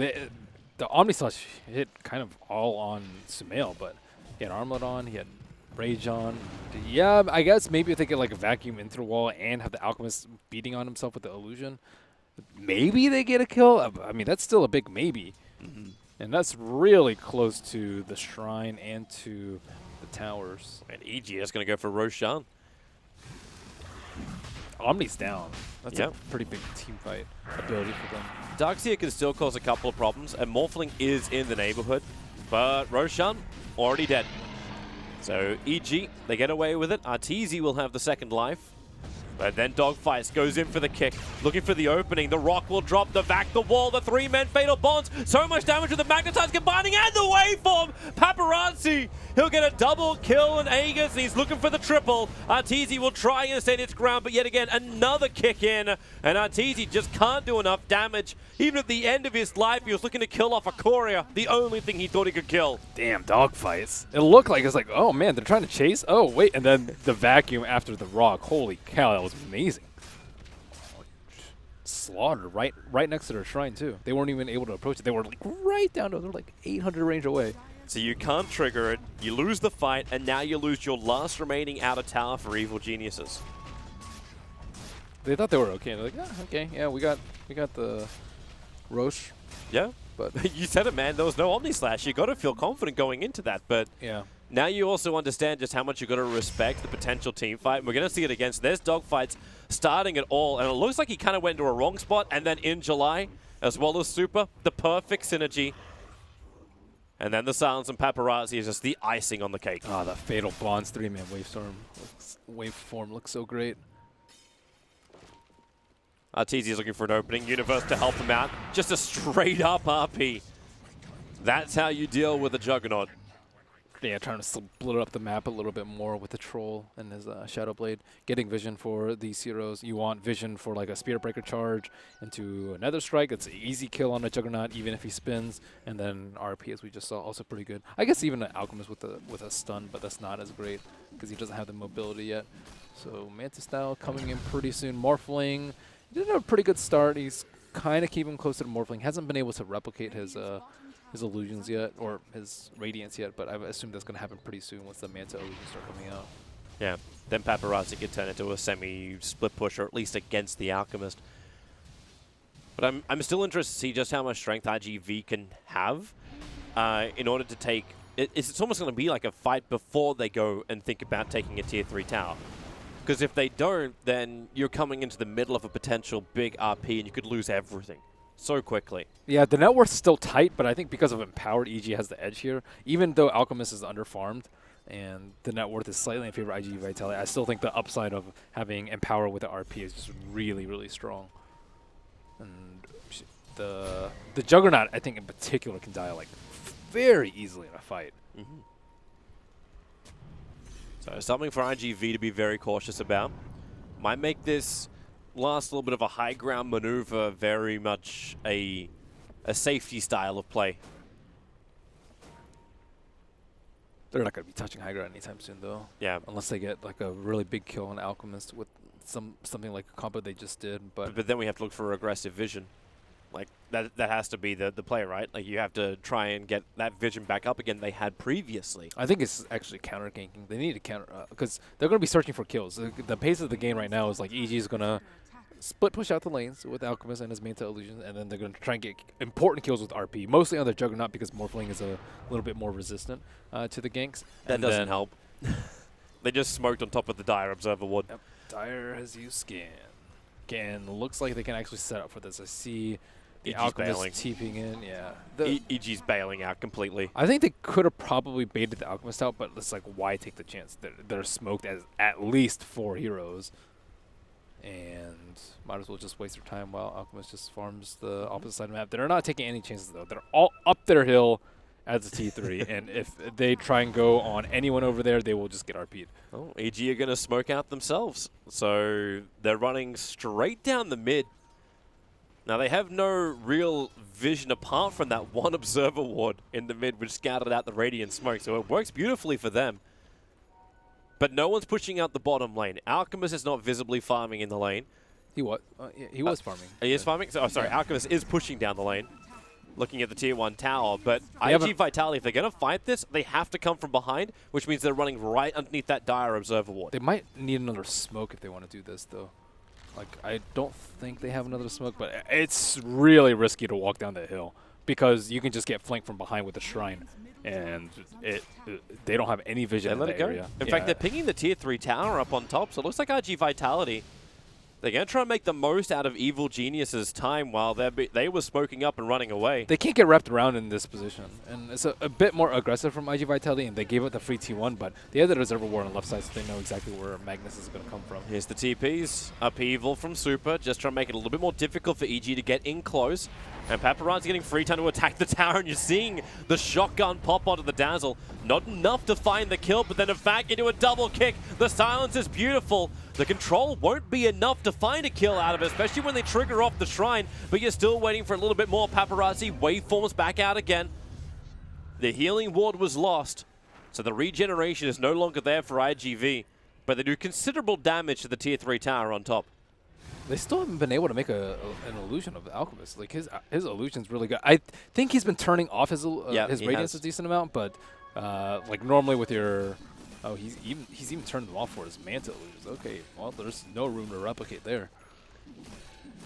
The Omni Slash hit kind of all on Samael, but he had Armlet on, he had Rage on. Yeah, I guess maybe if they get like a vacuum into the wall and have the Alchemist beating on himself with the illusion, maybe they get a kill. I mean, that's still a big maybe. And that's really close to the Shrine and to the towers. And EG is going to go for Roshan. Omni's down. That's Yep. a pretty big team fight ability for them. Darkseer can still cause a couple of problems, and Morphling is in the neighborhood, but Roshan already dead. So EG, they get away with it. Arteezy will have the second life. But then Dogfights goes in for the kick, looking for the opening. The Rock will drop the vac, the wall, the 3-men fatal bonds. So much damage with the Magnetize combining and the waveform. Paparazzi, he'll get a double kill, and Aegis, he's looking for the triple. Arteezy will try and stand its ground, but yet again, another kick in. And Arteezy just can't do enough damage. Even at the end of his life, he was looking to kill off a Courier, the only thing he thought he could kill. Damn, dogfights. It looked like, it's like, oh man, they're trying to chase? Oh, wait, and then the vacuum after the Rock. Holy cow, that was amazing. Slaughtered right next to their shrine, too. They weren't even able to approach it. They were like right down to, they were like 800 range away. So you can't trigger it, you lose the fight, and now you lose your last remaining outer tower for Evil Geniuses. They thought they were okay. They're like, ah, okay, yeah, we got the Roche. Yeah, But you said it, man. There was no Omni Slash. You got to feel confident going into that, but yeah. now you also understand just how much you got to respect the potential team fight. We're going to see it again. So there's dogfights starting at all, and it looks like he kind of went to a wrong spot, and then in July, as well as Super, the perfect synergy. And then the silence and paparazzi is just the icing on the cake. Ah, that fatal bonds 3-man waveform looks so great. Arteezy is looking for an opening. Universe to help him out. Just a straight up RP. That's how you deal with a Juggernaut. Yeah, trying to split up the map a little bit more with the Troll and his Shadow Blade. Getting vision for these heroes. You want vision for like a Spirit Breaker charge into another strike. It's an easy kill on a Juggernaut even if he spins. And then RP, as we just saw, also pretty good. I guess even an Alchemist with a stun, but that's not as great because he doesn't have the mobility yet. So Mantis now coming in pretty soon. Morphling did a pretty good start. He's kind of keeping close to the Morphling. Hasn't been able to replicate his illusions yet, or his radiance yet, but I assume that's going to happen pretty soon once the Manta illusions start coming out. Yeah, then paparazzi could turn into a semi-split push, or at least against the Alchemist. But I'm still interested to see just how much strength IGV can have in order to take... It's almost going to be like a fight before they go and think about taking a tier 3 tower. Because if they don't, then you're coming into the middle of a potential big RP and you could lose everything so quickly. Yeah, the net worth's still tight, but I think because of Empowered, EG has the edge here. Even though Alchemist is underfarmed and the net worth is slightly in favor of IGV Vitality, I still think the upside of having Empower with the RP is just really, really strong. And the Juggernaut, I think in particular, can die like very easily in a fight. Mm-hmm. So something for IGV to be very cautious about. Might make this last little bit of a high ground maneuver very much a safety style of play. They're not going to be touching high ground anytime soon, though. Yeah. Unless they get like a really big kill on Alchemist with something like a combo they just did. But then we have to look for aggressive vision. Like, that has to be the play, right? Like, you have to try and get that vision back up again they had previously. I think it's actually counter-ganking. They need to counter, because they're going to be searching for kills. The pace of the game right now is like EG is going to split push out the lanes with Alchemist and his Manta Illusion, and then they're going to try and get important kills with RP, mostly on the Juggernaut because Morphling is a little bit more resistant to the ganks. That doesn't help. They just smoked on top of the Dire Observer Ward. Yep. Dire has used Scan. Again, looks like they can actually set up for this. I see the EG's Alchemist bailing. TPing in, yeah. EG's bailing out completely. I think they could have probably baited the Alchemist out, but it's like, why take the chance? They're smoked as at least 4 heroes. And might as well just waste their time while Alchemist just farms the opposite side of the map. They're not taking any chances, though. They're all up their hill as a T3, and if they try and go on anyone over there, they will just get RP'd. Oh, EG are going to smoke out themselves. So they're running straight down the mid. Now, they have no real vision apart from that one Observer Ward in the mid, which scattered out the Radiant smoke, so it works beautifully for them. But no one's pushing out the bottom lane. Alchemist is not visibly farming in the lane. He was farming. He is farming? So, sorry, Alchemist is pushing down the lane, looking at the Tier 1 tower. But IG Vitality, if they're going to fight this, they have to come from behind, which means they're running right underneath that Dire Observer Ward. They might need another smoke if they want to do this, though. Like, I don't think they have another smoke, but it's really risky to walk down the hill because you can just get flanked from behind with the Shrine. And they don't have any vision in the area. In fact, they're pinging the Tier 3 tower up on top, so it looks like IG Vitality. They're going to try and make the most out of Evil Genius's time while they were smoking up and running away. They can't get wrapped around in this position. And it's a bit more aggressive from IG Vitality, and they gave it the free T1, but they have the Reservoir War on the left side, so they know exactly where Magnus is going to come from. Here's the TPs. Upheaval from Super, just trying to make it a little bit more difficult for EG to get in close. And Paparazzi getting free time to attack the tower, and you're seeing the shotgun pop onto the Dazzle. Not enough to find the kill, but then in fact into a double kick. The silence is beautiful. The control won't be enough to find a kill out of it, especially when they trigger off the Shrine, but you're still waiting for a little bit more. Paparazzi waveforms back out again. The healing ward was lost, so the regeneration is no longer there for IGV, but they do considerable damage to the Tier 3 tower on top. They still haven't been able to make an illusion of the Alchemist. Like his illusion's really good. I think he's been turning off his radiance a decent amount, but like normally with your he's even turned them off for his Manta illusions. Okay, well there's no room to replicate there.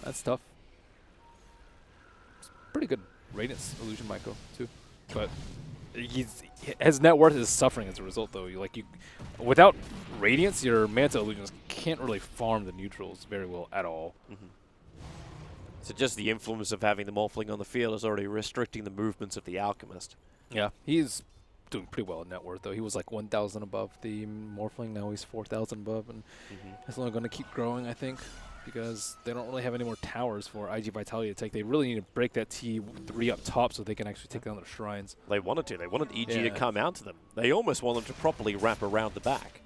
That's tough. It's pretty good radiance illusion micro too, but his net worth is suffering as a result though. Without radiance, your Manta illusions can't really farm the neutrals very well at all. So just the influence of having the Morphling on the field is already restricting the movements of the Alchemist. Yeah, he's doing pretty well in net worth, though. He was like 1,000 above the Morphling. Now he's 4,000 above, and it's only going to keep growing, I think, because they don't really have any more towers for IG Vitality to take. They really need to break that T3 up top so they can actually take down their shrines. They wanted to. They wanted EG to come out to them. They almost want them to properly wrap around the back.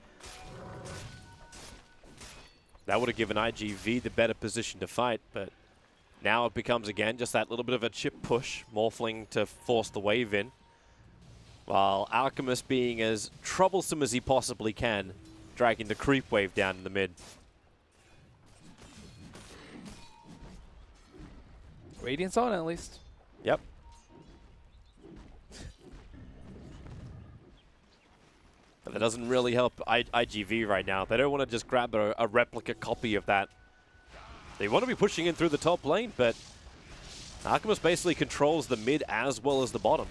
That would have given IGV the better position to fight, but now it becomes, again, just that little bit of a chip push. Morphling to force the wave in, while Alchemist being as troublesome as he possibly can, dragging the creep wave down in the mid. Radiance on, at least. Yep. But that doesn't really help IGV right now. They don't want to just grab a replica copy of that. They want to be pushing in through the top lane, but Alchemist basically controls the mid as well as the bottom.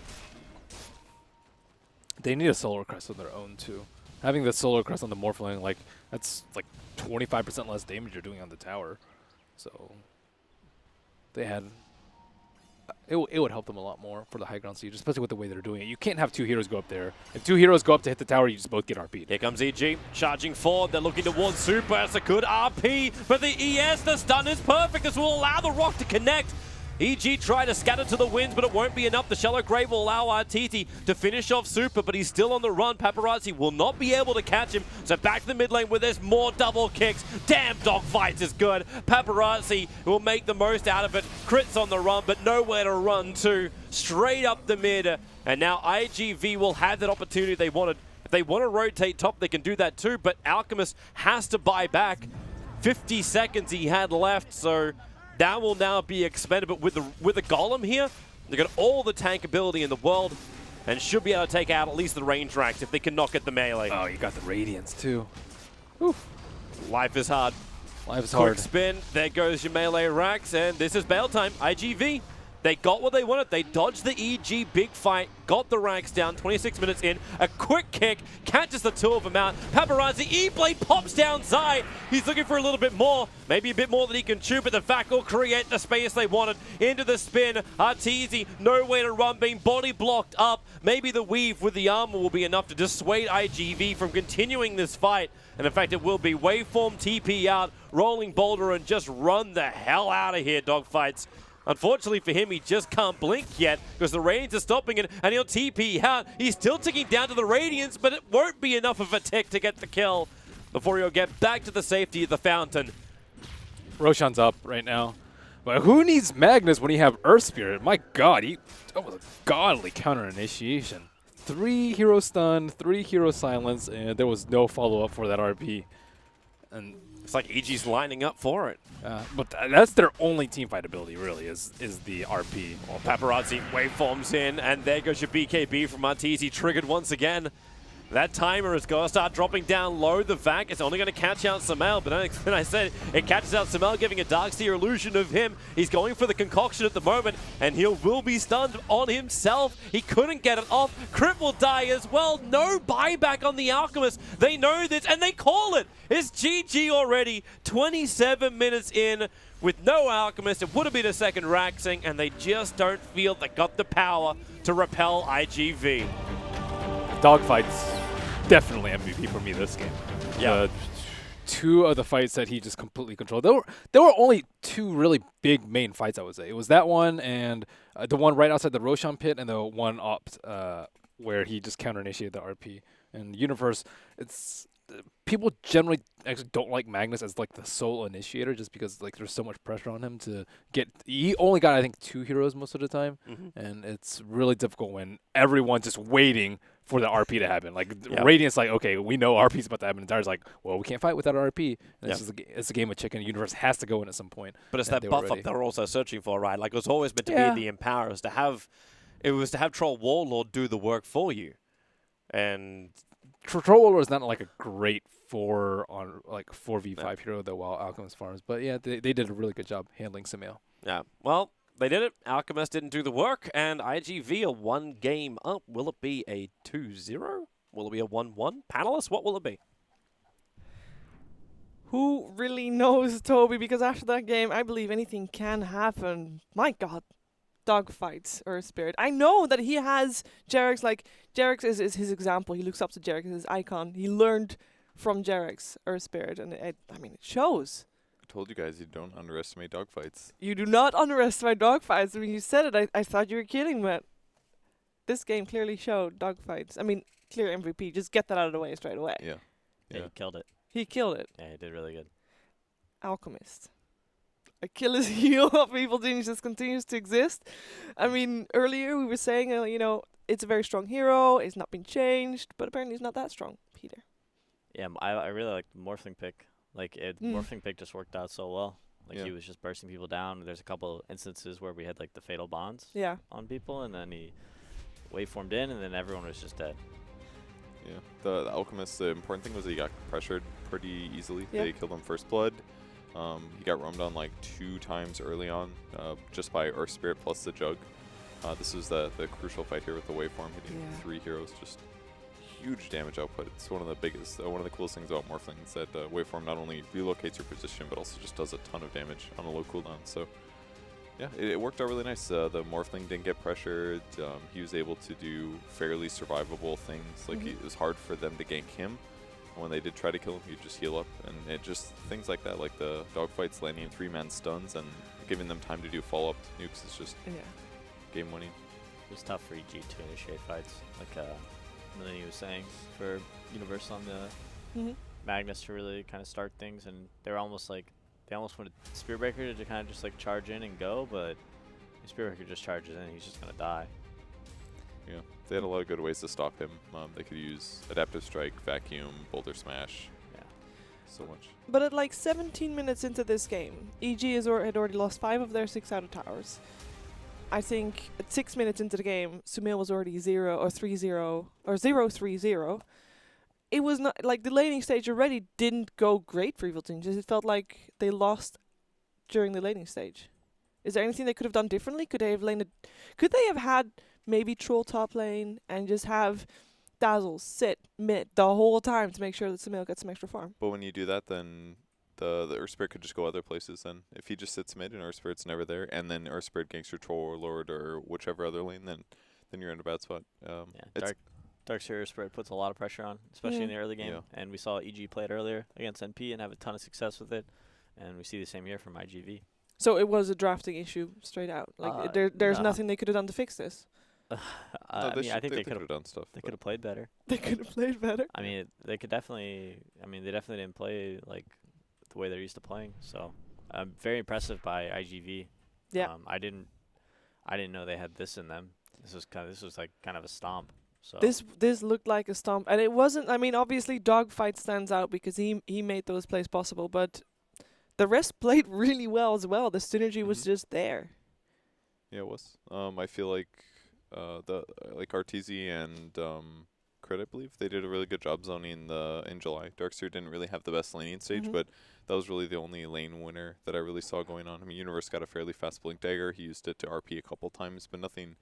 They need a Solar Crest of their own, too. Having the Solar Crest on the Morphling, like, that's like 25% less damage you're doing on the tower. So they had... It would help them a lot more for the high ground siege, especially with the way they're doing it. You can't have two heroes go up there. If two heroes go up to hit the tower, you just both get RP'd. Here comes EG, charging forward. They're looking towards Super. That's a good RP, but the ES, the stun is perfect. This will allow the rock to connect. EG tried to scatter to the winds, but it won't be enough. The Shallow Grave will allow Artiti to finish off Super, but he's still on the run. Paparazzi will not be able to catch him. So back to the mid lane where there's more double kicks. Damn, Dogfights is good. Paparazzi will make the most out of it. Crits on the run, but nowhere to run to. Straight up the mid. And now IGV will have that opportunity they wanted. If they want to rotate top, they can do that too, but Alchemist has to buy back. 50 seconds he had left, so that will now be expended, but with the Golem here, they've got all the tank ability in the world and should be able to take out at least the range racks if they can knock at the melee. Oh, you got the Radiance, too. Oof. Life is hard. Life is Quick hard. spin, there goes your melee racks, and this is bail time. IGV, they got what they wanted. They dodged the EG big fight, got the racks down, 26 minutes in. A quick kick, catches the two of them out. Paparazzi, E-Blade pops down Zai. He's looking for a little bit more, maybe a bit more than he can chew, but the fact will create the space they wanted. Into the spin, Arteezy, nowhere to run, being body blocked up. Maybe the weave with the armor will be enough to dissuade IGV from continuing this fight. And in fact, it will be waveform TP out, rolling boulder, and just run the hell out of here, Dogfights. Unfortunately for him, he just can't blink yet because the Radiance are stopping it, and he'll TP out. He's still ticking down to the Radiance, but it won't be enough of a tick to get the kill before he'll get back to the safety of the fountain. Roshan's up right now. But who needs Magnus when you have Earth Spirit? My god, that was a godly counter initiation. 3 hero stun, 3 hero silence, and there was no follow-up for that RP. And it's like EG's lining up for it. But that's their only teamfight ability, really, is the RP. Well, Paparazzi waveforms in, and there goes your BKB from Arteezy, triggered once again. That timer is going to start dropping down low. The VAC is only going to catch out Samel, but then I said it catches out Samel, giving a Darkseer illusion of him. He's going for the concoction at the moment, and he will be stunned on himself. He couldn't get it off. Crit will die as well. No buyback on the Alchemist. They know this, and they call it. It's GG already. 27 minutes in with no Alchemist. It would have been a second Raxing, and they just don't feel they got the power to repel IGV. Dogfights, definitely MVP for me this game. Yeah. 2 of the fights that he just completely controlled. There were only 2 really big main fights, I would say. It was that one and the one right outside the Roshan pit, and the one up where he just counter-initiated the RP. And Universe, it's people generally actually don't like Magnus as like the sole initiator, just because like there's so much pressure on him to get. He only got, I think, 2 heroes most of the time, and it's really difficult when everyone's just waiting for the RP to happen. Like Radiant's like, okay, we know RP's about to happen. And Dyer's like, well, we can't fight without RP. And it's a game of chicken. Universe has to go in at some point. But it's that buff up they were also searching for, right? Like it was always meant to be the Empower. It was to have Troll Warlord do the work for you. And Troll Warlord is not like a great 4v5 hero though, while Alchemist farms. But yeah, they did a really good job handling Samel. Yeah. Well, they did it. Alchemist didn't do the work, and IGV are 1 game up. Will it be a 2-0? Will it be a 1-1? Panelists, what will it be? Who really knows, Toby? Because after that game, I believe anything can happen. My God. Dogfights or Spirit. I know that he has Jarek's, like, Jarek's is his example. He looks up to Jarek as his icon. He learned from Jarek's Earth Spirit, and it shows. I told you guys you don't underestimate dogfights. You do not underestimate dogfights. When you said it, I thought you were kidding, but this game clearly showed dogfights. I mean, clear MVP. Just get that out of the way straight away. Yeah. Yeah, he killed it. He killed it. Yeah, he did really good. Alchemist. Achilles heel of Evil Genius just continues to exist. I mean, earlier we were saying, it's a very strong hero. It's not been changed, but apparently it's not that strong, Peter. Yeah, I really liked the Morphling pick. Like, Morphling pick just worked out so well. Like, he was just bursting people down. There's a couple instances where we had, like, the fatal bonds on people, and then he waveformed in, and then everyone was just dead. Yeah, the Alchemist, the important thing was that he got pressured pretty easily. Yeah. They killed him first blood. He got roamed on like 2 times early on, just by Earth Spirit plus the Jug. This was the crucial fight here with the waveform hitting 3 heroes, just huge damage output. It's one of the biggest, one of the coolest things about Morphling is that waveform not only relocates your position, but also just does a ton of damage on a low cooldown. So yeah, it worked out really nice. The Morphling didn't get pressured. He was able to do fairly survivable things. Like it was hard for them to gank him. When they did try to kill him, he'd just heal up, and it just things like that, like the dogfights landing in 3-man stuns and giving them time to do follow-up nukes is just game winning. It was tough for EG to initiate fights, like Melanie was saying, for Universal on the Magnus to really kind of start things, and they almost wanted Spearbreaker to kind of just like charge in and go, but if Spearbreaker just charges in, he's just gonna die. Yeah, they had a lot of good ways to stop him. They could use Adaptive Strike, Vacuum, Boulder Smash. Yeah. So much. But at like 17 minutes into this game, EG had already lost 5 of their 6 outer towers. I think at 6 minutes into the game, Sumail was already 0 or 3-0 or 0-3-0. It was not like the laning stage already didn't go great for Evil Genius. It felt like they lost during the laning stage. Is there anything they could have done differently? Could they have had maybe troll top lane and just have Dazzle sit mid the whole time to make sure that Sumail gets some extra farm? But when you do that, then the Earth Spirit could just go other places then. If he just sits mid and Earth Spirit's never there, and then Earth Spirit ganks your troll or lord or whichever other lane, then you're in a bad spot. Dark Seer Spirit puts a lot of pressure on, especially in the early game. And we saw EG play it earlier against NP and have a ton of success with it. And we see the same here from IGV. So it was a drafting issue straight out. Like there's nothing they could have done to fix this. I think they could have done stuff. They could have played better. They could have played better. I mean, they definitely didn't play like the way they're used to playing. So, very impressive by IGV. Yeah. I didn't know they had this in them. This was like kind of a stomp. So This looked like a stomp, and it wasn't. I mean, obviously, Dogfight stands out because he made those plays possible, but the rest played really well as well. The synergy was just there. Yeah, it was. I feel like Arteezy and Crit, I believe, they did a really good job zoning in July. Darkseer didn't really have the best laning stage, but that was really the only lane winner that I really saw going on. I mean, Universe got a fairly fast Blink Dagger. He used it to RP a couple times, but nothing.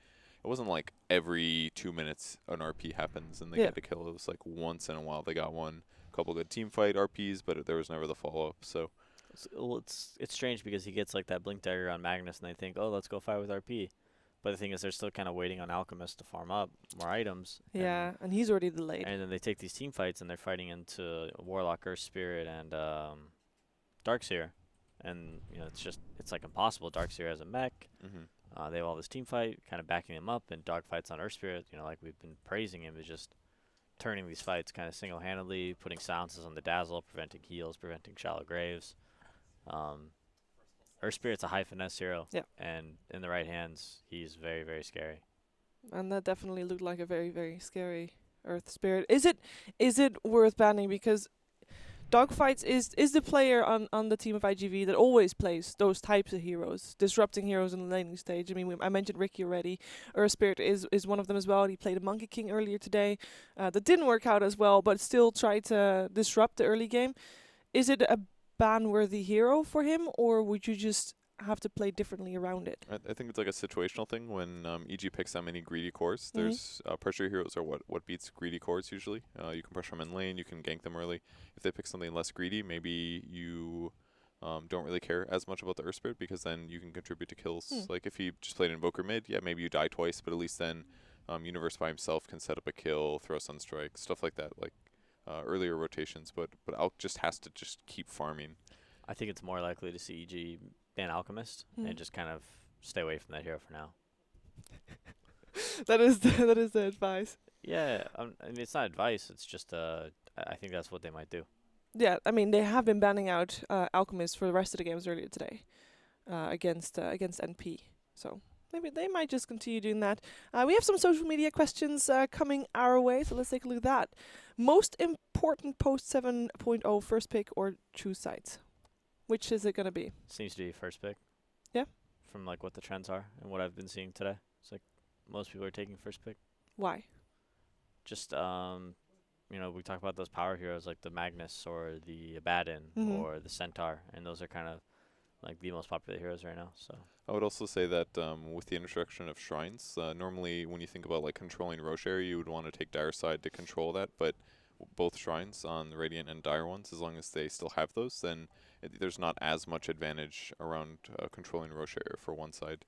It wasn't like every 2 minutes an RP happens and they get a kill. It was like once in a while they got one. A couple good team fight RPs, but there was never the follow-up. So it's strange because he gets like that Blink Dagger on Magnus and they think, oh, let's go fight with RP. But the thing is, they're still kind of waiting on Alchemist to farm up more items. Yeah, and he's already delayed. And then they take these team fights and they're fighting into Warlock, Earth Spirit, and Darkseer. And, it's like impossible. Darkseer has a mech. They have all this team fight, kind of backing him up, and dogfights on Earth Spirit, like we've been praising him, is just turning these fights kind of single-handedly, putting silences on the Dazzle, preventing heals, preventing shallow graves. Earth Spirit's a high finesse hero, and in the right hands, he's very, very scary. And that definitely looked like a very, very scary Earth Spirit. Is it worth banning? Because Dogfights is the player on the team of IGV that always plays those types of heroes, disrupting heroes in the laning stage. I mean, I mentioned Ricky already. Earth Spirit is one of them as well. He played a Monkey King earlier today. That didn't work out as well, but still tried to disrupt the early game. Is it a ban-worthy hero for him, or would you just have to play differently around it? I think it's like a situational thing. When EG picks that many greedy cores, there's pressure heroes are what beats greedy cores usually. You can pressure them in lane, you can gank them early. If they pick something less greedy, maybe you don't really care as much about the Earth Spirit because then you can contribute to kills. Like if he just played Invoker mid, yeah, maybe you die twice, but at least then Universe by himself can set up a kill, throw Sunstrike, stuff like that, like earlier rotations. But Alk just has to just keep farming. I think it's more likely to see EG ban Alchemist and just kind of stay away from that hero for now. That is the advice. Yeah, I mean, it's not advice. It's just I think that's what they might do. Yeah, I mean, they have been banning out Alchemist for the rest of the games earlier today against NP. So maybe they might just continue doing that. We have some social media questions coming our way, so let's take a look at that. Most important post 7.0 first pick or choose sides? Which is it going to be? Seems to be first pick. Yeah. From like what the trends are and what I've been seeing today. It's like most people are taking first pick. Why? Just you know, we talk about those power heroes like the Magnus or the Abaddon or the Centaur, and those are kind of like the most popular heroes right now. So I would also say that with the introduction of shrines, normally when you think about like controlling Roche area, you would want to take Dire side to control that, but both shrines on the Radiant and Dire ones, as long as they still have those, then there's not as much advantage around controlling Roche area for one side.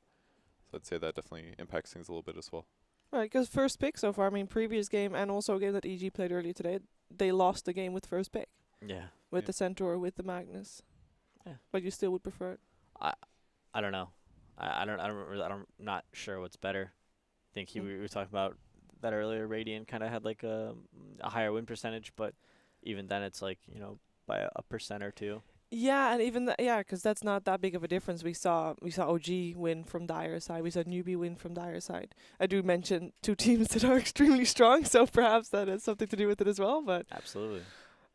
So I'd say that definitely impacts things a little bit as well. Right, because first pick so far, I mean, previous game and also a game that EG played earlier today, they lost the game with first pick. yeah. With the Centaur, with the Magnus. Yeah. But you still would prefer it? I don't know. I'm not sure what's better. I think we were talking about that earlier. Radiant kind of had like a higher win percentage, but even then it's like, you know, by a percent or two. Yeah, and even because that's not that big of a difference. We saw OG win from Dire side. We saw Newbie win from Dire side. I do mention two teams that are extremely strong, so perhaps that has something to do with it as well. But Absolutely.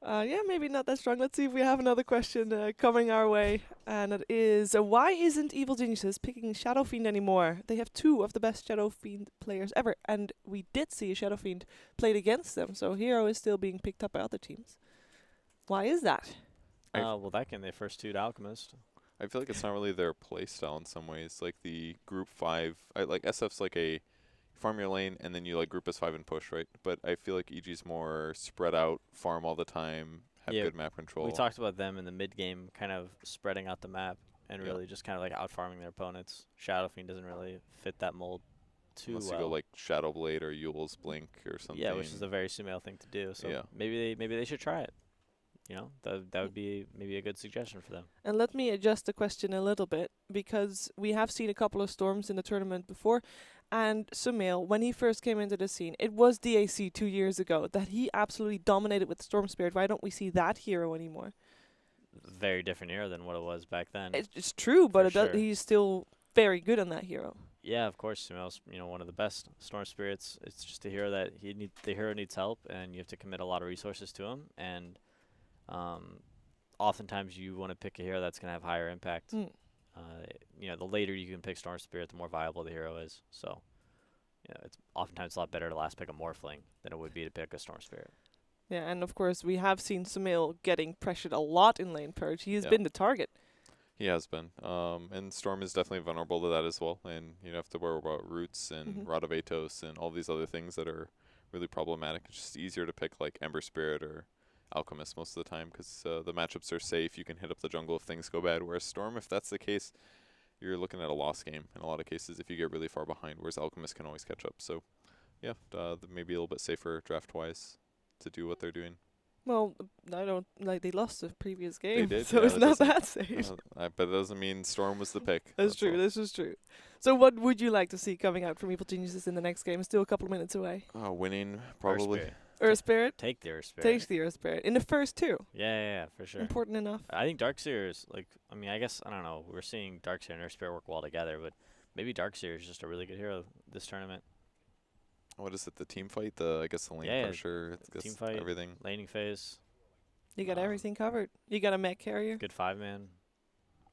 yeah, maybe not that strong. Let's see if we have another question coming our way, and it is why isn't Evil Geniuses picking Shadow Fiend anymore? They have two of the best Shadow Fiend players ever, and we did see a Shadow Fiend played against them. So Hero is still being picked up by other teams. Why is that? Well, that game they first two to Alchemist. I feel like it's not really their play style in some ways. Like the group 5, like SF's like a farm your lane and then you like group S5 and push, right? But I feel like EG's more spread out, farm all the time, have good map control. We talked about them in the mid game, kind of spreading out the map and really just kind of like out farming their opponents. Shadow Fiend doesn't really fit that mold too Unless well. you go like Shadow Blade or Yule's Blink or something. Yeah, which is a very Sumail thing to do. So maybe they should try it. You know, that would be maybe a good suggestion for them. And let me adjust the question a little bit, because we have seen a couple of Storms in the tournament before, and Sumail, when he first came into the scene, it was DAC 2 years ago that he absolutely dominated with Storm Spirit. Why don't we see that hero anymore? Very different hero than what it was back then. It's true, but sure. he's still very good on that hero. Yeah, of course, Sumail's one of the best Storm Spirits. It's just a hero that the hero needs help, and you have to commit a lot of resources to him, and oftentimes you want to pick a hero that's going to have higher impact. The later you can pick Storm Spirit, the more viable the hero is. So, it's oftentimes a lot better to last pick a Morphling than it would be to pick a Storm Spirit. Yeah, and of course we have seen Sumail getting pressured a lot in lane purge. He has been the target. He has been. And Storm is definitely vulnerable to that as well. And you have to worry about Roots and Rod of Atos and all these other things that are really problematic. It's just easier to pick like Ember Spirit or Alchemist most of the time because the matchups are safe. You can hit up the jungle if things go bad. Whereas Storm, if that's the case, you're looking at a lost game in a lot of cases if you get really far behind. Whereas Alchemist can always catch up. So, yeah, maybe a little bit safer draft-wise to do what they're doing. Well, I don't they lost the previous game, They did, so it's not that safe. But it doesn't mean Storm was the pick. That's true. This is true. So, what would you like to see coming out from Evil Geniuses in the next game? It's still a couple of minutes away. Winning, probably. Earth Spirit? Take the Earth Spirit. Take the Earth Spirit. In the first two. Yeah, for sure. Important enough. I think Darkseer is, I guess, I don't know. We're seeing Darkseer and Earth Spirit work well together, but maybe Darkseer is just a really good hero this tournament. What is it, the team fight? I guess the lane pressure, team fight, everything. Laning phase. You got everything covered. You got a mech carrier. Good 5-man.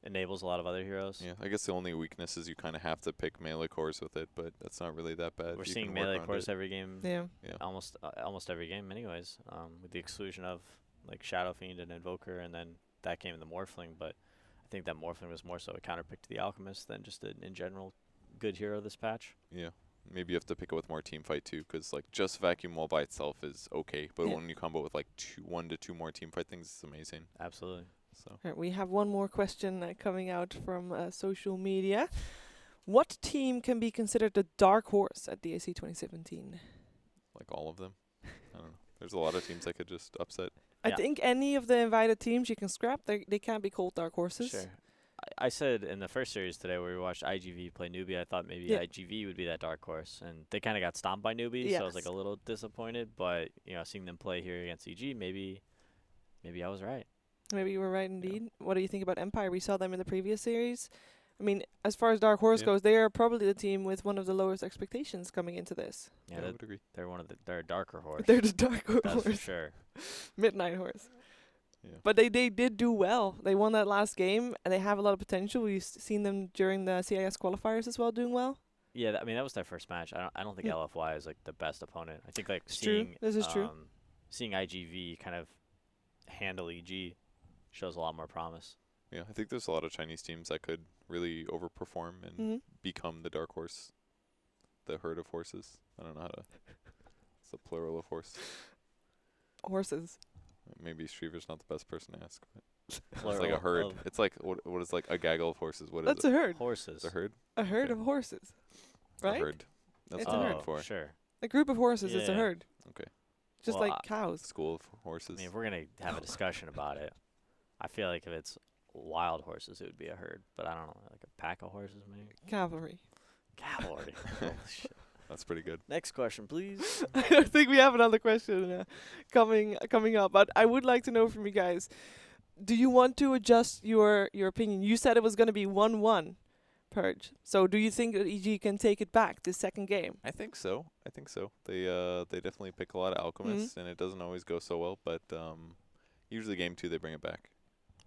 Enables a lot of other heroes. Yeah, I guess the only weakness is you kind of have to pick melee cores with it, but that's not really that bad. We're seeing melee cores every game. Yeah. Almost every game, anyways. With the exclusion of like Shadow Fiend and Invoker, and then that game in the Morphling. But I think that Morphling was more so a counterpick to the Alchemist than just an in general good hero this patch. Yeah. Maybe you have to pick it with more team fight too, because like just vacuum wall by itself is okay, but Yeah. when you combo with like 1 to 2 more team fight things, it's amazing. Absolutely. So All right, we have one more question coming out from social media. What team can be considered the dark horse at DAC 2017? like all of them, I don't know. There's a lot of teams that could just upset. I Yeah. think any of the invited teams you can scrap. They can't be called dark horses. Sure. I said in the first series today where we watched IGV play Newbie, I thought maybe Yeah. IGV would be that dark horse, and they kind of got stomped by Newbie, so I was like Yes. a little disappointed. But seeing them play here against EG, maybe I was right. Maybe you were right indeed. What do you think about Empire? We saw them in the previous series. I mean, as far as Dark Horse Yeah. goes, they are probably the team with one of the lowest expectations coming into this. Yeah, I that- would agree. they're a darker horse. They're the Dark That's for Horse, sure. Midnight Horse. Yeah. But they did do well. They won that last game, and they have a lot of potential. We've seen them during the CIS qualifiers as well, doing well. Yeah, I mean that was their first match. I don't think Yeah. LFY is like the best opponent. I think like It's true. seeing This is true. seeing IGV kind of handle EG shows a lot more promise. Yeah, I think there's a lot of Chinese teams that could really overperform and Hmm. become the dark horse, the herd of horses. I don't know how to. It's the plural of horse. Horses. Maybe Shriver's not the best person to ask. But it's Plural like a herd. of It's like what is like a gaggle of horses? What is That's it? a herd. horses. It's a herd. A herd Okay. of horses. Right? A herd. That's It's what a I'm herd. looking for. Sure. A group of horses is a Yeah. herd. Okay. Just Well, like cows. School of I horses. mean, if we're gonna have a discussion about it, I feel like if it's wild horses, it would be a herd. But I don't know, like a pack of horses, maybe. Cavalry. Cavalry. Holy shit. That's pretty good. Next question, please. I think we have another question coming up, but I would like to know from you guys. Do you want to adjust your opinion? You said it was going to be 1-1, Purge. So do you think that EG can take it back this second game? I think so. They definitely pick a lot of alchemists, and it doesn't always go so well. But usually game 2 they bring it back.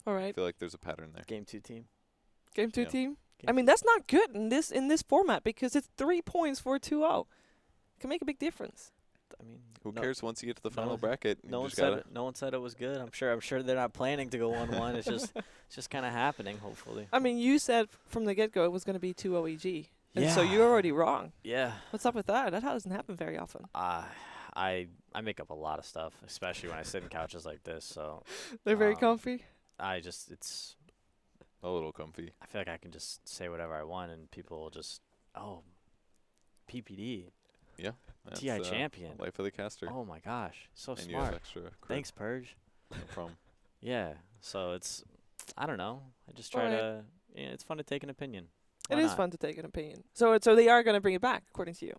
All I right, feel like there's a pattern there. Game 2 team. game 2 yeah. team. Game I mean, that's not good in this format because it's 3 points for 2-0. Can make a big difference. I mean, Who no- cares once you get to the no final one- bracket? No you one just said gotta it. No one said it was good. I'm sure they're not planning to go 1-1. It's just kind of happening. Hopefully. I mean, you said from the get-go it was going to be 2-0 EG. And so you're already wrong. Yeah. What's up with that? That doesn't happen very often. I make up a lot of stuff, especially when I sit in couches like this. So They're very Um, comfy. it's. a little comfy. I feel like I can just say whatever I want, and people will just PPD That's, TI champion. Life of the caster. Oh my gosh, so and you have smart. extra. cred. Thanks, Purge. No problem. Yeah. So it's. I don't know. I just try Alright. to. Yeah, it's fun to take an opinion. It Why is not? fun to take an opinion. So they are going to bring it back, according to you.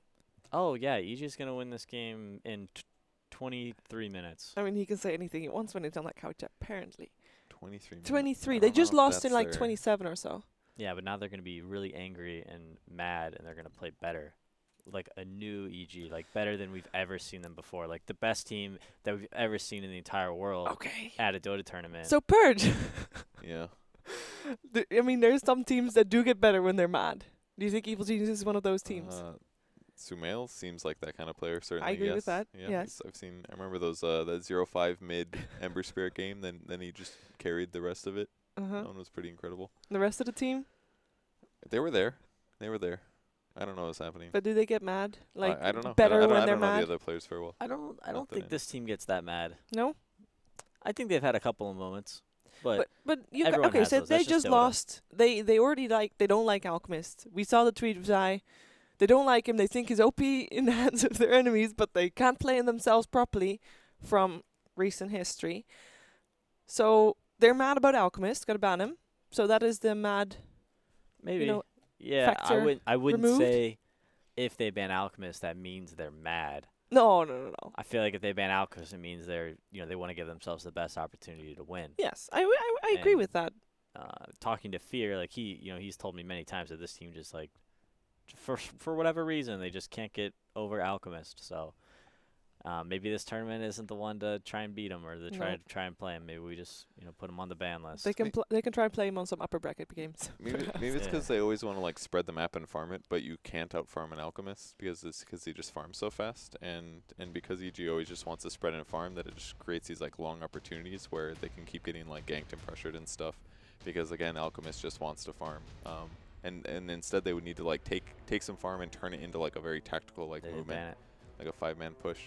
Oh yeah, EG's gonna win this game in 23 minutes. I mean, he can say anything he wants when he's on that couch, apparently. 23 minutes. 23. I They don't just know if lost in that's like their- 27 or so. Yeah, but now they're gonna be really angry and mad, and they're gonna play better, like a new EG, like better than we've ever seen them before, like the best team that we've ever seen in the entire world Okay. at a Dota tournament. So, Purge. Yeah. I mean, there's some teams that do get better when they're mad. Do you think Evil Genius is one of those teams? Sumail seems like that kind of player. Certainly. agree with yes. that, Yeah, yes. I've seen. I remember those that 0-5 mid Ember Spirit game. Then he just carried the rest of it. Uh-huh. That one was pretty incredible. The rest of the team? They were there. I don't know what's happening. But do they get mad? Like, I don't know. better I don't, when I they're don't know mad? the other players very well. I don't that think in. this team gets that mad. No? I think they've had a couple of moments, but But you everyone okay, has so those. they That's just just Dota. lost. They already they don't like Alchemist. We saw the tweet of Zai. They don't like him. They think he's OP in the hands of their enemies, but they can't play in themselves properly from recent history. So they're mad about Alchemist. Gotta ban him. So that is the mad. maybe. know, Yeah, factor I wouldn't removed? say if they ban Alchemist that means they're mad. No. I feel like if they ban Alchemist, it means they're they want to give themselves the best opportunity to win. Yes, I agree And- with that. Talking to Fear, like he's told me many times that this team just like for whatever reason they just can't get over Alchemist. So maybe this tournament isn't the one to try and beat him or to No. try and play him. Maybe we just put him on the ban list. They can they can try and play him on some upper bracket games. Maybe it's Yeah. because they always want to like spread the map and farm it, but you can't out farm an alchemist because he just farms so fast, and because EG always just wants to spread and farm, that it just creates these like long opportunities where they can keep getting like ganked and pressured and stuff. because again, Alchemist just wants to farm. And instead they would need to like take some farm and turn it into like a very tactical like They didn't movement, ban it. like a 5-man push.